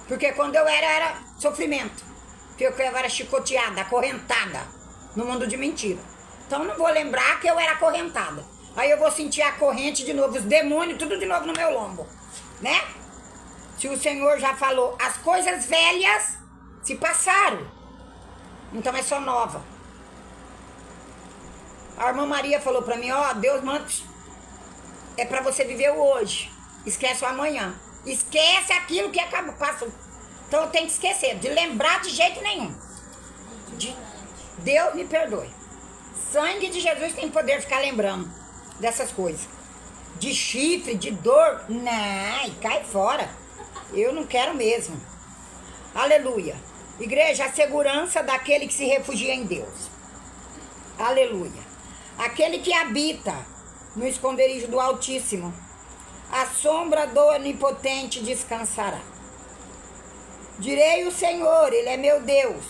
Porque quando eu era sofrimento. Porque eu era chicoteada, acorrentada no mundo de mentira. Então não vou lembrar que eu era acorrentada. Aí eu vou sentir a corrente de novo, os demônios, tudo de novo no meu lombo, né? Se o Senhor já falou, as coisas velhas se passaram. Então é só nova. A irmã Maria falou pra mim, ó, Deus manda, é pra você viver o hoje. Esquece o amanhã. Esquece aquilo que acabou, passou. Então eu tenho que esquecer, de lembrar de jeito nenhum. Deus me perdoe. Sangue de Jesus tem poder ficar lembrando dessas coisas. De chifre, de dor, não, cai fora. Eu não quero mesmo. Aleluia. Igreja, a segurança daquele que se refugia em Deus. Aleluia. Aquele que habita no esconderijo do Altíssimo, a sombra do Onipotente descansará. Direi o Senhor, Ele é meu Deus,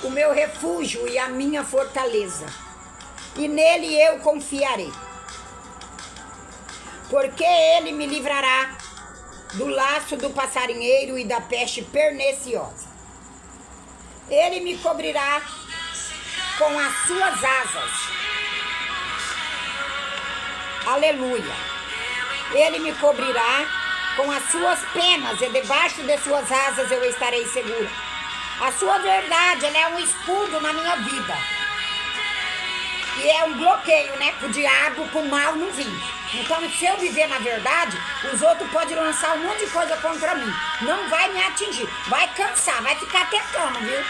o meu refúgio e a minha fortaleza, e nele eu confiarei. Porque Ele me livrará do laço do passarinheiro e da peste perniciosa. Ele me cobrirá com as suas asas. Aleluia. Ele me cobrirá com as suas penas e debaixo de suas asas eu estarei segura. A sua verdade, ela é um escudo na minha vida. E é um bloqueio, né? Pro diabo, pro mal não vir. Então, se eu viver na verdade, os outros podem lançar um monte de coisa contra mim. Não vai me atingir. Vai cansar, vai ficar tentando, viu?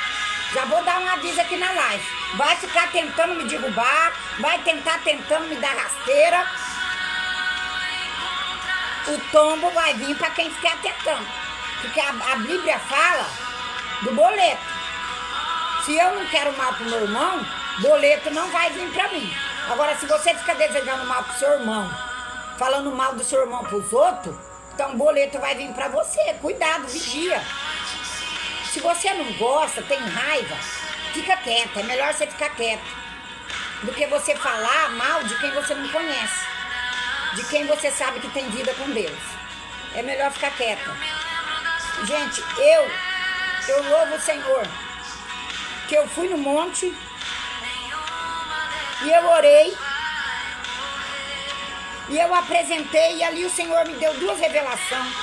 Já vou dar um aviso aqui na live. Vai ficar tentando me derrubar, vai tentando me dar rasteira. O tombo vai vir para quem ficar tentando. Porque a Bíblia fala do boleto. Se eu não quero mal pro meu irmão, boleto não vai vir para mim. Agora, se você fica desejando mal pro seu irmão, falando mal do seu irmão pros outros, então boleto vai vir para você. Cuidado, vigia. Se você não gosta, tem raiva, fica quieto. É melhor você ficar quieto do que você falar mal de quem você não conhece, de quem você sabe que tem vida com Deus. É melhor ficar quieta. Gente, eu louvo o Senhor, que eu fui no monte e eu orei e eu apresentei, e ali o Senhor me deu 2 revelações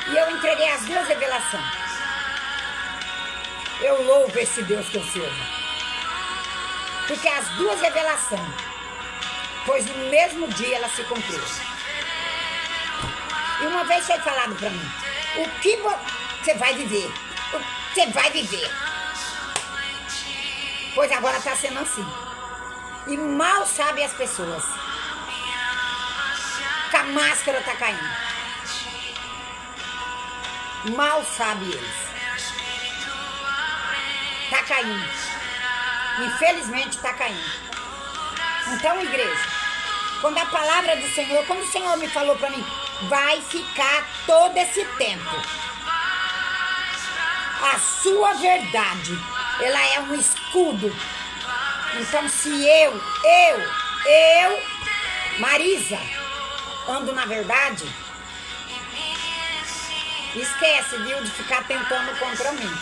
e eu entreguei as 2 revelações. Eu louvo esse Deus que eu sirvo, porque as 2 revelações, pois no mesmo dia ela se cumpriu. E uma vez foi falado para mim, o que você vai viver? Você vai viver. Pois agora está sendo assim. E mal sabem as pessoas que a máscara está caindo. Mal sabem eles. Está caindo. Infelizmente está caindo. Então, igreja, quando a palavra do Senhor, quando o Senhor me falou para mim, vai ficar todo esse tempo. A sua verdade, ela é um escudo. Então, se eu, Marisa, ando na verdade, esquece, viu, de ficar tentando contra mim.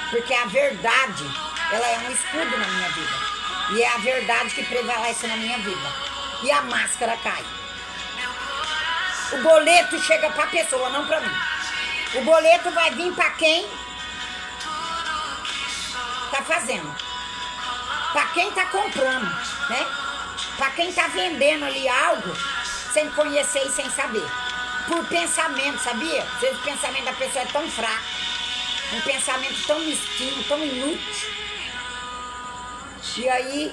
Porque a verdade, ela é um escudo na minha vida. E é a verdade que prevalece na minha vida. E a máscara cai. O boleto chega para a pessoa, não para mim. O boleto vai vir para quem tá fazendo. Para quem tá comprando, né? Para quem tá vendendo ali algo sem conhecer e sem saber. Por pensamento, sabia? Às vezes o pensamento da pessoa é tão fraco. Um pensamento tão mesquinho, tão inútil. E aí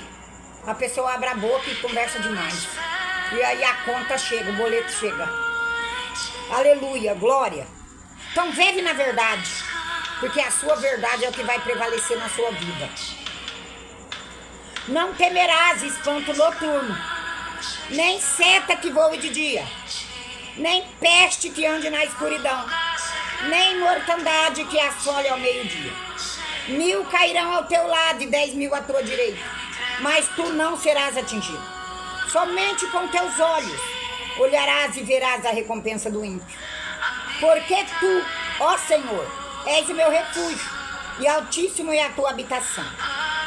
a pessoa abre a boca e conversa demais. E aí a conta chega, o boleto chega. Aleluia, glória. Então vive na verdade, porque a sua verdade é o que vai prevalecer na sua vida. Não temerás espanto noturno, nem seta que voe de dia, nem peste que ande na escuridão, nem mortandade que assole ao meio-dia. 1000 cairão ao teu lado e 10.000 à tua direita, mas tu não serás atingido. Somente com teus olhos olharás e verás a recompensa do ímpio. Porque tu, ó Senhor, és o meu refúgio, e altíssimo é a tua habitação.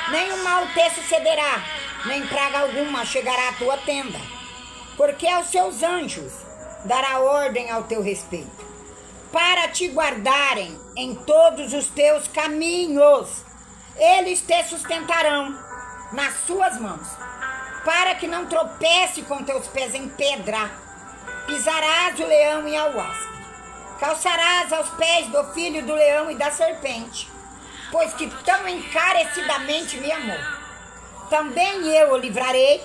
Nenhum mal te sucederá, nem praga alguma chegará à tua tenda. Porque aos seus anjos dará ordem ao teu respeito, para te guardarem em todos os teus caminhos. Eles te sustentarão nas suas mãos, para que não tropece com teus pés em pedra. Pisarás o leão e ao asp. Calçarás aos pés do filho do leão e da serpente, pois que tão encarecidamente me amou. Também eu o livrarei,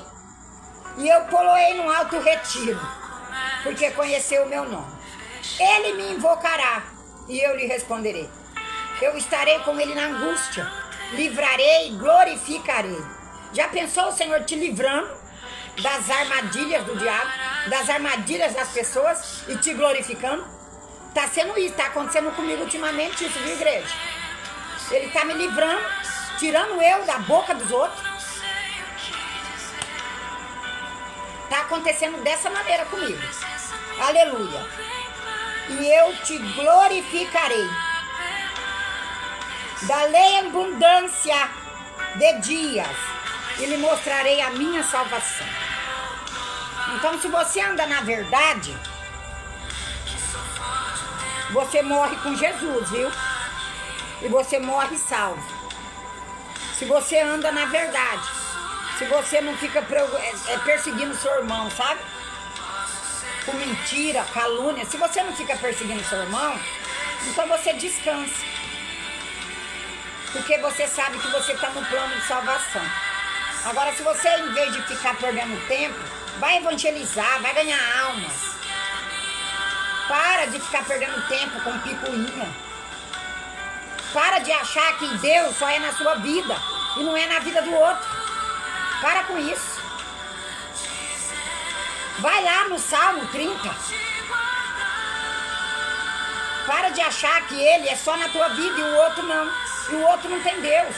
e eu poloei no alto retiro, porque conheceu o meu nome. Ele me invocará, e eu lhe responderei. Eu estarei com ele na angústia, livrarei e glorificarei. Já pensou o Senhor te livrando das armadilhas do diabo, das armadilhas das pessoas e te glorificando? Está sendo isso, está acontecendo comigo ultimamente isso, viu, igreja? Ele está me livrando, tirando eu da boca dos outros. Está acontecendo dessa maneira comigo. Aleluia. E eu te glorificarei. Darei abundância de dias e lhe mostrarei a minha salvação. Então, se você anda na verdade, você morre com Jesus, viu? E você morre salvo. Se você anda na verdade, se você não fica perseguindo seu irmão, sabe? Com mentira, calúnia. Se você não fica perseguindo seu irmão, então você descansa. Porque você sabe que você está no plano de salvação. Agora, se você, em vez de ficar perdendo tempo, vai evangelizar, vai ganhar almas. Para de ficar perdendo tempo com picuinha. Para de achar que Deus só é na sua vida e não é na vida do outro. Para com isso. Vai lá no Salmo 30. Para de achar que ele é só na tua vida e o outro não. E o outro não tem Deus.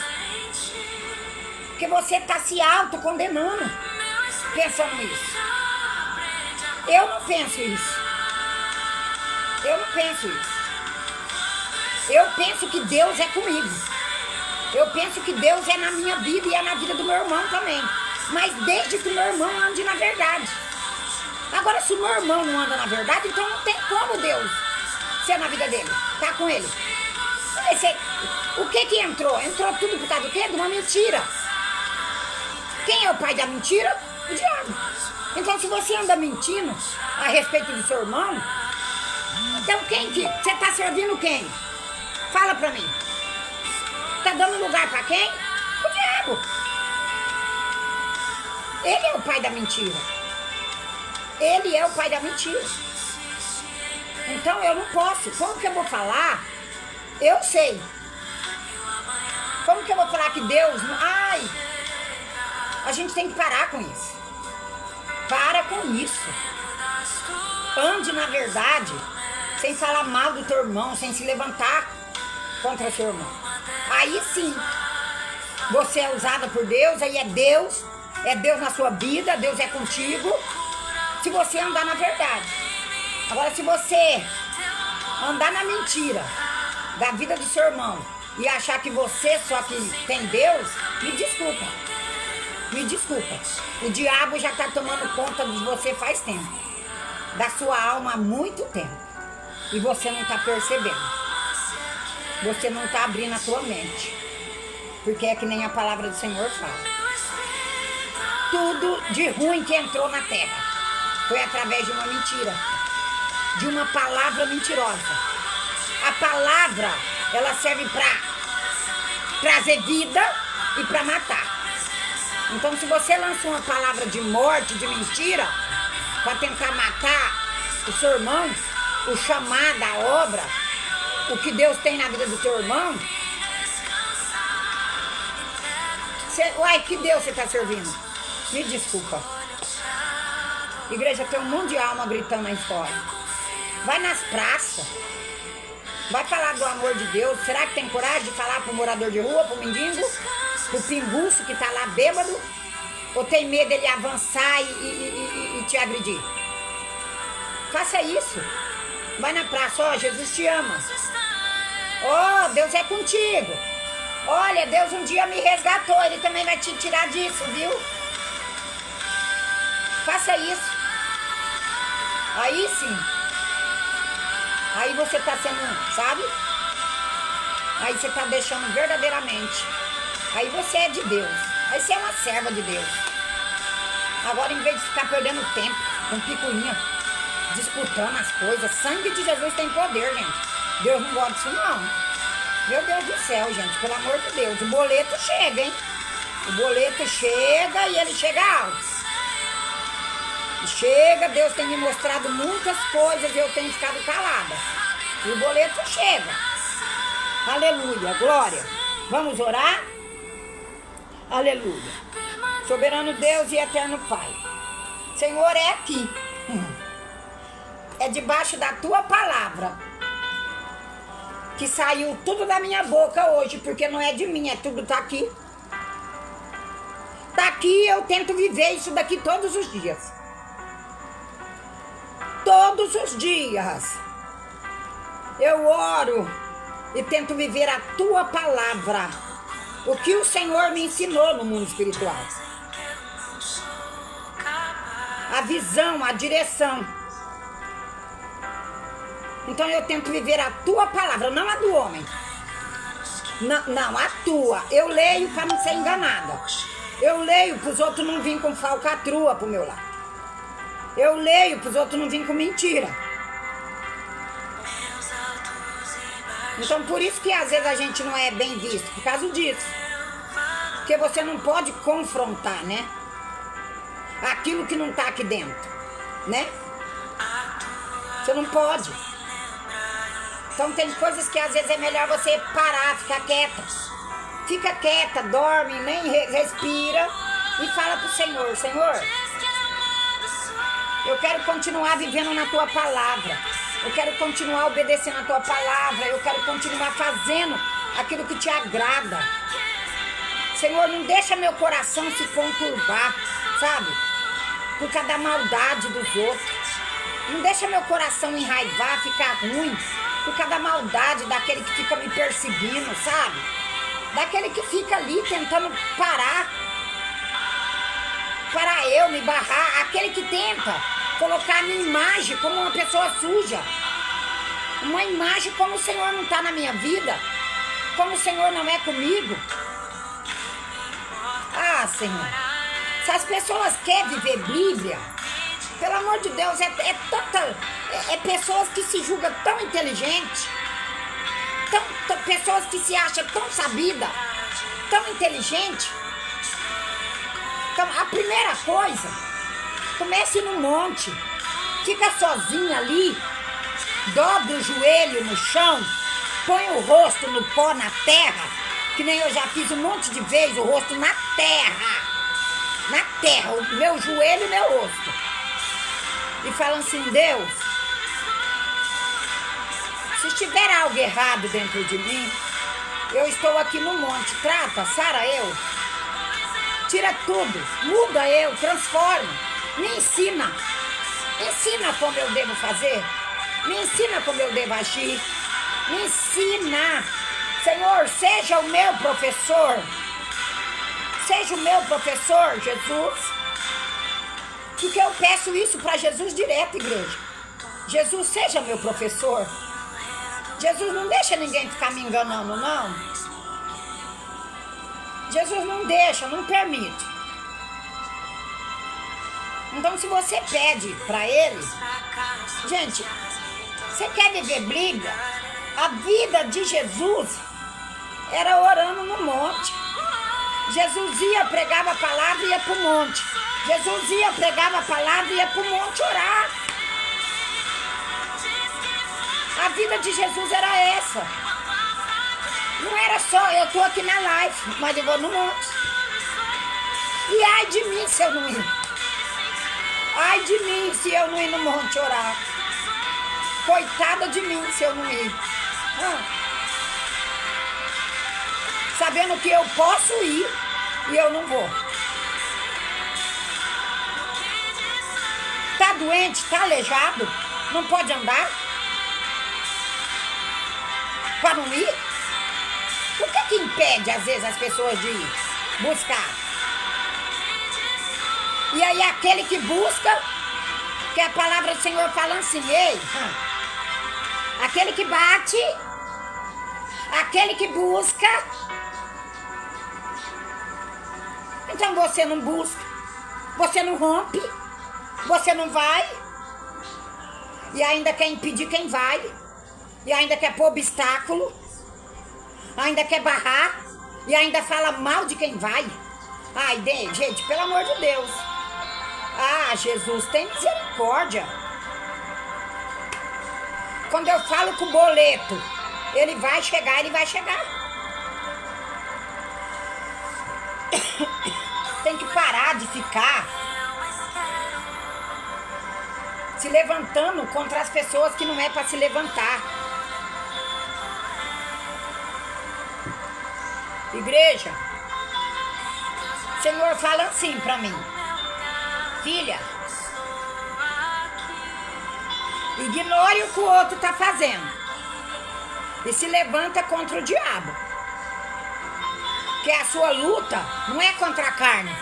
Porque você está se autocondenando pensando isso. Eu não penso isso. Eu não penso isso. Eu penso que Deus é comigo. Eu penso que Deus é na minha vida e é na vida do meu irmão também. Mas desde que o meu irmão ande na verdade. Agora, se o meu irmão não anda na verdade, então não tem como Deus ser na vida dele. Tá com ele. O que entrou? Entrou tudo por causa do quê? De uma mentira. Quem é o pai da mentira? O diabo. Então, se você anda mentindo a respeito do seu irmão, então quem que... Você está servindo quem? Fala pra mim. Tá dando lugar pra quem? O diabo. Ele é o pai da mentira. Ele é o pai da mentira. Então eu não posso. Como que eu vou falar? Eu sei. Como que eu vou falar que Deus... Ai, a gente tem que parar com isso. Para com isso. Ande na verdade, sem falar mal do teu irmão, sem se levantar contra seu irmão. Aí sim, você é usada por Deus, aí é Deus na sua vida, Deus é contigo, se você andar na verdade. Agora, se você andar na mentira da vida do seu irmão e achar que você só que tem Deus, me desculpa. Me desculpa. O diabo já está tomando conta de você faz tempo. Da sua alma há muito tempo. E você não está percebendo. Você não está abrindo a tua mente. Porque é que nem a palavra do Senhor fala. Tudo de ruim que entrou na terra foi através de uma mentira. De uma palavra mentirosa. A palavra, ela serve para trazer vida e para matar. Então, se você lança uma palavra de morte, de mentira, para tentar matar o seu irmão, o chamar da obra, o que Deus tem na vida do teu irmão, uai, que Deus você está servindo? Me desculpa. Igreja, tem um monte de alma gritando aí fora. Vai nas praças. Vai falar do amor de Deus. Será que tem coragem de falar pro morador de rua, pro mendigo, pro pinguço que tá lá bêbado? Ou tem medo dele avançar e te agredir? Faça isso. Vai na praça, ó, Jesus te ama. Ó, Deus é contigo. Olha, Deus um dia me resgatou, Ele também vai te tirar disso, viu? Faça isso. Aí sim. Aí você tá sendo, sabe? Aí você tá deixando verdadeiramente. Aí você é de Deus. Aí você é uma serva de Deus. Agora, em vez de ficar perdendo tempo com picuinha, disputando as coisas, sangue de Jesus tem poder, gente. Deus não gosta disso, não. Meu Deus do céu, gente, pelo amor de Deus. O boleto chega, hein? O boleto chega e ele chega alto. Chega, Deus tem me mostrado muitas coisas e eu tenho ficado calada. E o boleto chega. Aleluia, glória. Vamos orar? Aleluia. Soberano Deus e eterno Pai. Senhor, é aqui. É debaixo da tua palavra que saiu tudo da minha boca hoje, porque não é de mim, é tudo tá aqui. Tá aqui, eu tento viver isso daqui todos os dias. Todos os dias. Eu oro e tento viver a tua palavra. O que o Senhor me ensinou no mundo espiritual. A visão, a direção. Então eu tento viver a tua palavra, não a do homem. Não, a tua. Eu leio para não ser enganada. Eu leio para os outros não virem com falcatrua pro meu lado. Eu leio para os outros não virem com mentira. Então por isso que às vezes a gente não é bem visto, por causa disso. Porque você não pode confrontar, né? Aquilo que não tá aqui dentro, né? Você não pode. Então tem coisas que às vezes é melhor você parar, ficar quieta. Fica quieta, dorme, nem respira e fala pro Senhor, Senhor, eu quero continuar vivendo na tua palavra. Eu quero continuar obedecendo a tua palavra. Eu quero continuar fazendo aquilo que te agrada. Senhor, não deixa meu coração se conturbar, sabe? Por causa da maldade dos outros. Não deixa meu coração enraivar, ficar ruim. Por causa da maldade daquele que fica me perseguindo, sabe? Daquele que fica ali tentando parar eu, me barrar. Aquele que tenta colocar a minha imagem como uma pessoa suja. Uma imagem como o Senhor não está na minha vida. Como o Senhor não é comigo. Ah, Senhor. Se as pessoas querem viver Bíblia, pelo amor de Deus, é pessoas que se julgam tão inteligentes, pessoas que se acham tão sabidas, tão inteligentes. Então, a primeira coisa, comece no monte, fica sozinha ali, dobre o joelho no chão, põe o rosto no pó, na terra, que nem eu já fiz um monte de vezes, o rosto na terra, o meu joelho e meu rosto. E fala assim, Deus, se estiver algo errado dentro de mim, eu estou aqui no monte, trata, sara eu, tira tudo, muda eu, transforma, me ensina como eu devo fazer, me ensina como eu devo agir, me ensina, Senhor, seja o meu professor, Jesus. Porque eu peço isso para Jesus direto, igreja. Jesus, seja meu professor. Jesus, não deixa ninguém ficar me enganando, não. Jesus não deixa, não permite. Então, se você pede para Ele, gente, você quer viver briga? A vida de Jesus era orando no monte. Jesus ia, pregava a palavra e ia para o monte. Jesus ia, pregava a palavra e ia para o monte orar. A vida de Jesus era essa. Não era só, eu estou aqui na live, mas eu vou no monte. E ai de mim se eu não ir. Ai de mim se eu não ir no monte orar. Coitada de mim se eu não ir. Sabendo que eu posso ir e eu não vou. Tá doente, tá aleijado, não pode andar? Para não ir? O que que impede, às vezes, as pessoas de ir buscar? E aí aquele que busca, que a palavra do Senhor fala assim, ei, aquele que bate, aquele que busca, então você não busca, você não rompe, você não vai, e ainda quer impedir quem vai, e ainda quer pôr obstáculo, ainda quer barrar, e ainda fala mal de quem vai. Ai, gente, pelo amor de Deus. Ah, Jesus, tem misericórdia. Quando eu falo com o boleto, ele vai chegar, ele vai chegar. Tem que parar de ficar se levantando contra as pessoas que não é para se levantar. Igreja, o Senhor fala assim para mim, filha, ignore o que o outro está fazendo e se levanta contra o diabo. Que a sua luta não é contra a carne,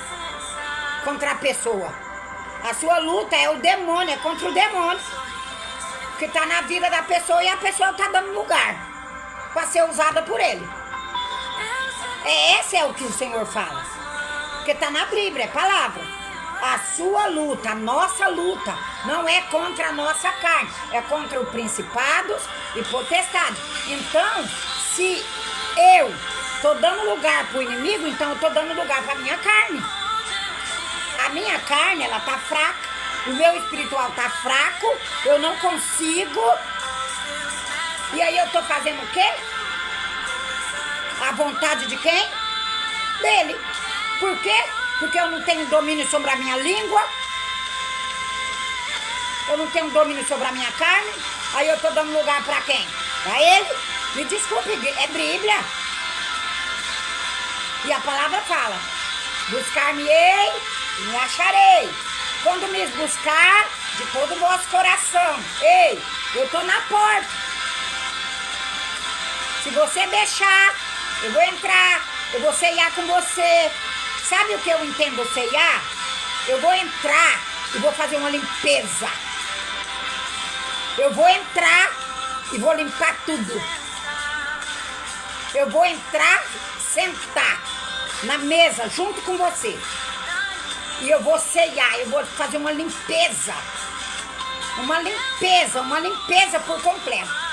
contra a pessoa. A sua luta é o demônio, é contra o demônio que está na vida da pessoa e a pessoa está dando lugar para ser usada por ele. Esse é o que o Senhor fala. Porque está na Bíblia, é palavra. A sua luta, a nossa luta, não é contra a nossa carne, é contra os principados e potestades. Então, se eu estou dando lugar para o inimigo, então eu estou dando lugar para a minha carne. A minha carne, ela está fraca, o meu espiritual está fraco, eu não consigo. E aí eu estou fazendo o quê? A vontade de quem? Dele. Por quê? Porque eu não tenho domínio sobre a minha língua. Eu não tenho domínio sobre a minha carne. Aí eu estou dando lugar para quem? Para ele. Me desculpe, é Bíblia. E a palavra fala, buscar-me-ei e me acharei. Quando me buscar de todo o vosso coração. Ei, eu estou na porta. Se você deixar, eu vou entrar, eu vou ceiar com você. Sabe o que eu entendo ceiar? Eu vou entrar e vou fazer uma limpeza. Eu vou entrar e vou limpar tudo. Eu vou entrar, sentar na mesa junto com você. E eu vou ceiar, eu vou fazer uma limpeza. Uma limpeza por completo.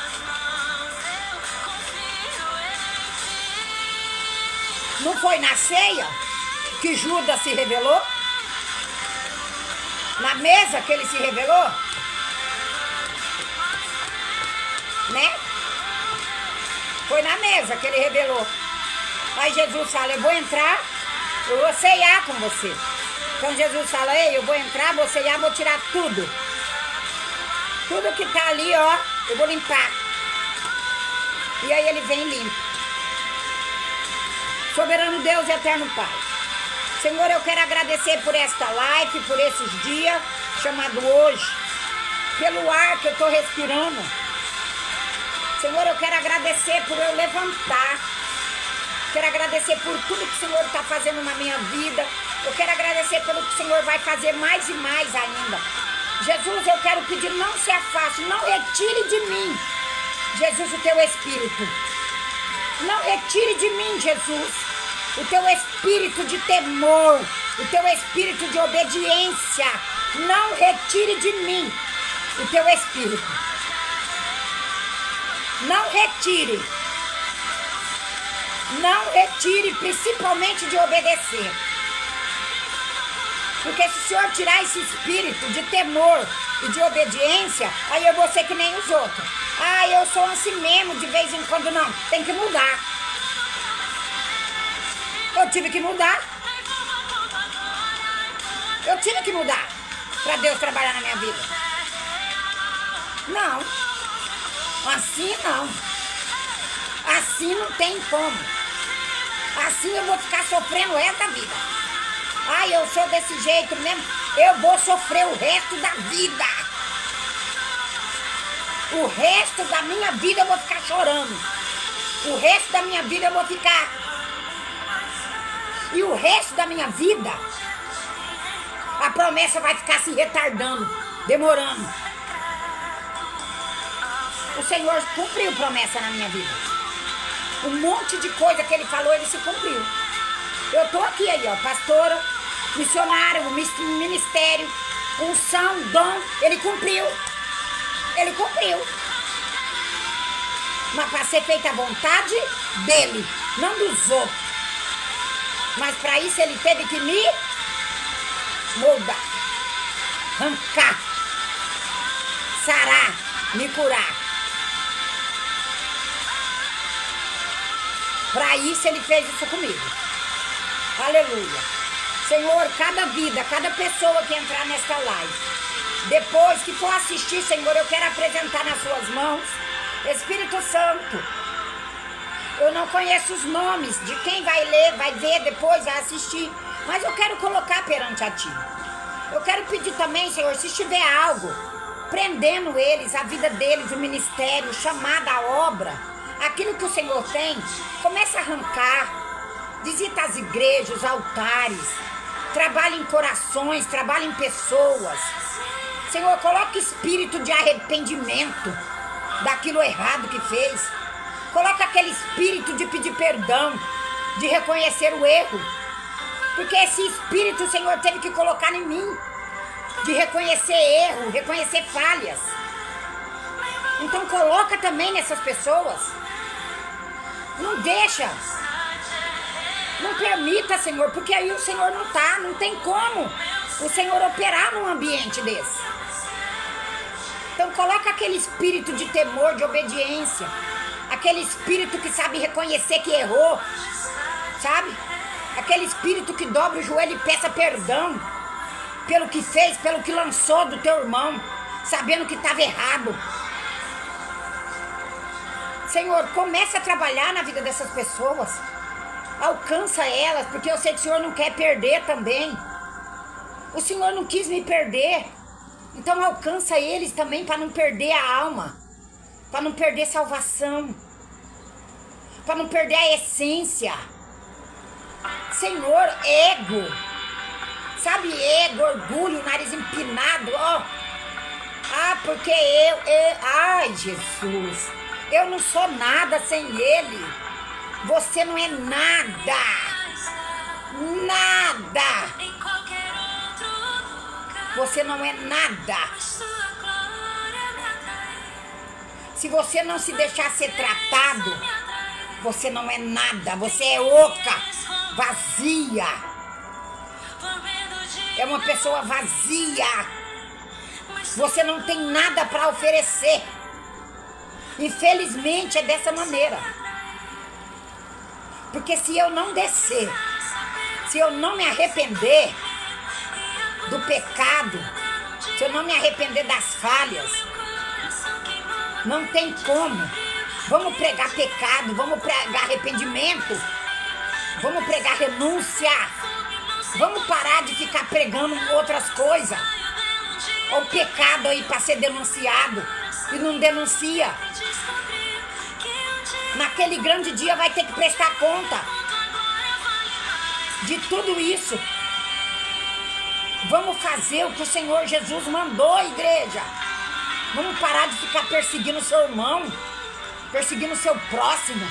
Não foi na ceia que Judas se revelou? Na mesa que ele se revelou? Né? Foi na mesa que ele revelou. Aí Jesus fala, eu vou entrar, eu vou ceiar com você. Então Jesus fala, ei, eu vou entrar, vou ceiar, vou tirar tudo. Tudo que tá ali, ó, eu vou limpar. E aí ele vem e limpa. Soberano Deus e eterno Pai. Senhor, eu quero agradecer por esta live, por esses dias, chamado hoje, pelo ar que eu estou respirando. Senhor, eu quero agradecer por eu levantar. Quero agradecer por tudo que o Senhor está fazendo na minha vida. Eu quero agradecer pelo que o Senhor vai fazer mais e mais ainda. Jesus, eu quero pedir, não se afaste, não retire de mim, Jesus, o teu Espírito. Não retire de mim, Jesus, o teu espírito de temor, o teu espírito de obediência. Não retire de mim o teu espírito. Não retire. Não retire, principalmente de obedecer. Porque se o Senhor tirar esse espírito de temor e de obediência, aí eu vou ser que nem os outros. Ah, eu sou assim mesmo, de vez em quando. Não, tem que mudar. Eu tive que mudar. Eu tive que mudar para Deus trabalhar na minha vida. Não. Assim não. Assim não tem como. Assim eu vou ficar sofrendo o resto da vida. Ai, eu sou desse jeito mesmo. Eu vou sofrer o resto da vida. O resto da minha vida eu vou ficar chorando. O resto da minha vida eu vou ficar. E o resto da minha vida, a promessa vai ficar se retardando, demorando. O Senhor cumpriu promessa na minha vida. Um monte de coisa que Ele falou, Ele se cumpriu. Eu tô aqui aí, ó, pastora, missionário, ministério, unção, dom, Ele cumpriu. Ele cumpriu. Mas para ser feita a vontade dEle, não dos outros. Mas para isso Ele teve que me moldar, arrancar, sarar, me curar. Para isso Ele fez isso comigo. Aleluia. Senhor, cada vida, cada pessoa que entrar nesta live, depois que for assistir, Senhor, eu quero apresentar nas suas mãos, Espírito Santo. Eu não conheço os nomes de quem vai ler, vai ver depois, vai assistir, mas eu quero colocar perante a Ti. Eu quero pedir também, Senhor, se estiver algo prendendo eles, a vida deles, o ministério, chamada a obra, aquilo que o Senhor tem, começa a arrancar, visita as igrejas, os altares, trabalha em corações, trabalha em pessoas. Senhor, coloca espírito de arrependimento daquilo errado que fez. Coloca aquele espírito de pedir perdão, de reconhecer o erro. Porque esse espírito o Senhor teve que colocar em mim, de reconhecer erro, reconhecer falhas. Então coloca também nessas pessoas. Não deixa. Não permita, Senhor, porque aí o Senhor não tem como o Senhor operar num ambiente desse. Então coloca aquele espírito de temor, de obediência, aquele espírito que sabe reconhecer que errou, sabe? Aquele espírito que dobra o joelho e peça perdão pelo que fez, pelo que lançou do teu irmão, sabendo que estava errado. Senhor, começa a trabalhar na vida dessas pessoas. Alcança elas, porque eu sei que o Senhor não quer perder também. O Senhor não quis me perder. Então alcança eles também para não perder a alma, para não perder salvação, para não perder a essência. Senhor, ego, sabe, ego, orgulho, nariz empinado, ó. Ah, porque ai, Jesus, eu não sou nada sem Ele. Você não é nada, nada. Você não é nada. Se você não se deixar ser tratado, você não é nada. Você é oca, vazia. É uma pessoa vazia. Você não tem nada para oferecer. Infelizmente é dessa maneira. Porque se eu não descer, se eu não me arrepender do pecado, se eu não me arrepender das falhas, não tem como. Vamos pregar pecado, vamos pregar arrependimento, vamos pregar renúncia, vamos parar de ficar pregando outras coisas. Olha o pecado aí para ser denunciado e não denuncia. Naquele grande dia vai ter que prestar conta de tudo isso. Vamos fazer o que o Senhor Jesus mandou, igreja. Vamos parar de ficar perseguindo o seu irmão, perseguindo o seu próximo.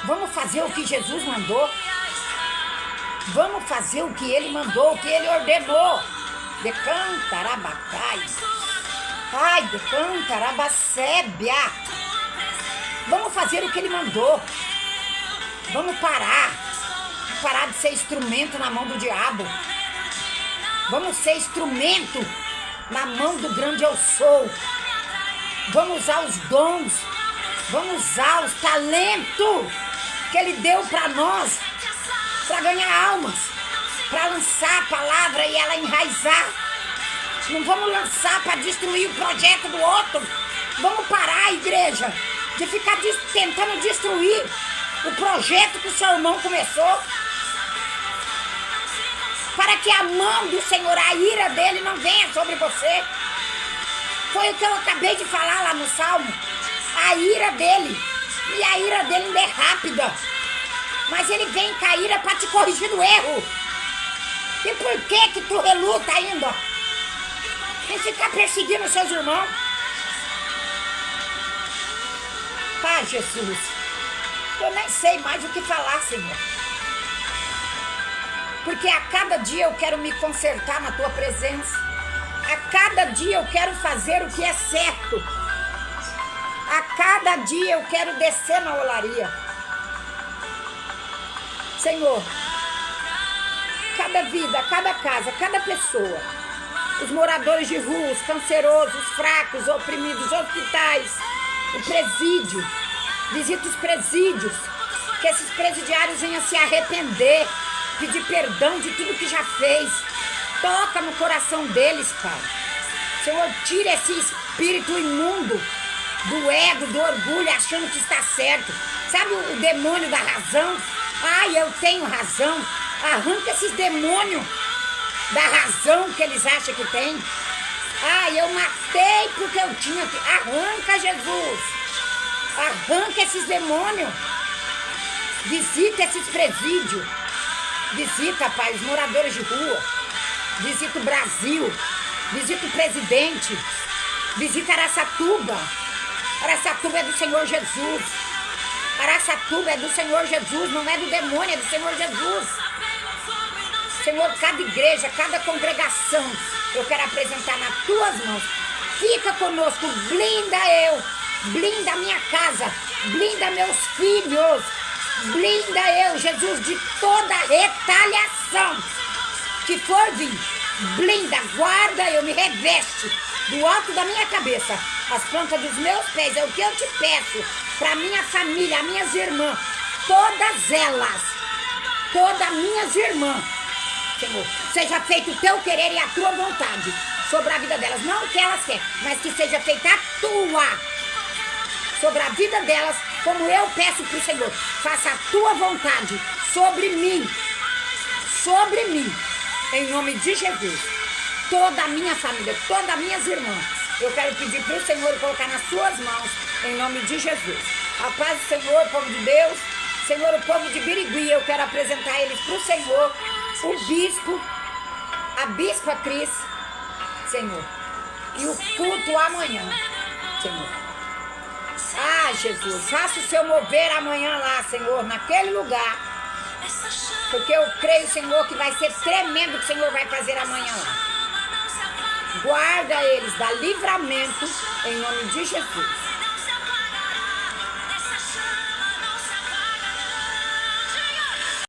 Vamos fazer o que Jesus mandou. Vamos fazer o que Ele mandou, o que Ele ordenou. Decantarabacai. Ai, decantarabacébia. Vamos fazer o que Ele mandou. Vamos parar de ser instrumento na mão do diabo. Vamos ser instrumento na mão do grande eu sou. Vamos usar os dons. Vamos usar os talentos que Ele deu para nós, para ganhar almas, para lançar a palavra e ela enraizar. Não vamos lançar para destruir o projeto do outro. Vamos parar, igreja. de ficar tentando destruir o projeto que o seu irmão começou, para que a mão do Senhor, a ira dele não venha sobre você. Foi o que eu acabei de falar lá no Salmo, a ira dele, e a ira dele ainda é rápida, mas ele vem com a ira para te corrigir do erro. E por que tu reluta ainda em ficar perseguindo seus irmãos? Pai Jesus, eu nem sei mais o que falar, Senhor. Porque a cada dia eu quero me consertar na tua presença. A cada dia eu quero fazer o que é certo. A cada dia eu quero descer na olaria. Senhor, cada vida, cada casa, cada pessoa, os moradores de rua, os cancerosos, os fracos, os oprimidos, os hospitais, o presídio, visita os presídios, que esses presidiários venham se arrepender, pedir perdão de tudo que já fez. Toca no coração deles, Pai. Senhor, tira esse espírito imundo do ego, do orgulho, achando que está certo. Sabe o demônio da razão? Ai, eu tenho razão. Arranca esses demônios da razão que eles acham que tem. Ai, eu matei porque eu tinha que... Arranca, Jesus. Arranca esses demônios. Visita esses presídios. Visita, Pai, os moradores de rua. Visita o Brasil. Visita o presidente. Visita Araçatuba. Araçatuba é do Senhor Jesus. Araçatuba é do Senhor Jesus, não é do demônio, é do Senhor Jesus. Senhor, cada igreja, cada congregação, eu quero apresentar nas tuas mãos. Fica conosco, blinda eu, blinda a minha casa, blinda meus filhos, blinda eu, Jesus, de toda retaliação que for vir. Blinda, guarda, eu me reveste do alto da minha cabeça, as plantas dos meus pés, é o que eu te peço, para minha família, minhas irmãs, todas elas, todas minhas irmãs, Senhor, seja feito o teu querer e a tua vontade sobre a vida delas, não o que elas querem, mas que seja feita a tua, sobre a vida delas, como eu peço para o Senhor, faça a tua vontade sobre mim, em nome de Jesus. Toda a minha família, todas as minhas irmãs, eu quero pedir para o Senhor colocar nas suas mãos, em nome de Jesus. A paz do Senhor, povo de Deus, Senhor, o povo de Birigui, eu quero apresentar eles para o Senhor, o bispo, a bispa Cris, Senhor, e o culto amanhã, Senhor. Ah, Jesus, faça o seu mover amanhã lá, Senhor, naquele lugar, porque eu creio, Senhor, que vai ser tremendo o que o Senhor vai fazer amanhã lá. Guarda eles, dá livramento em nome de Jesus.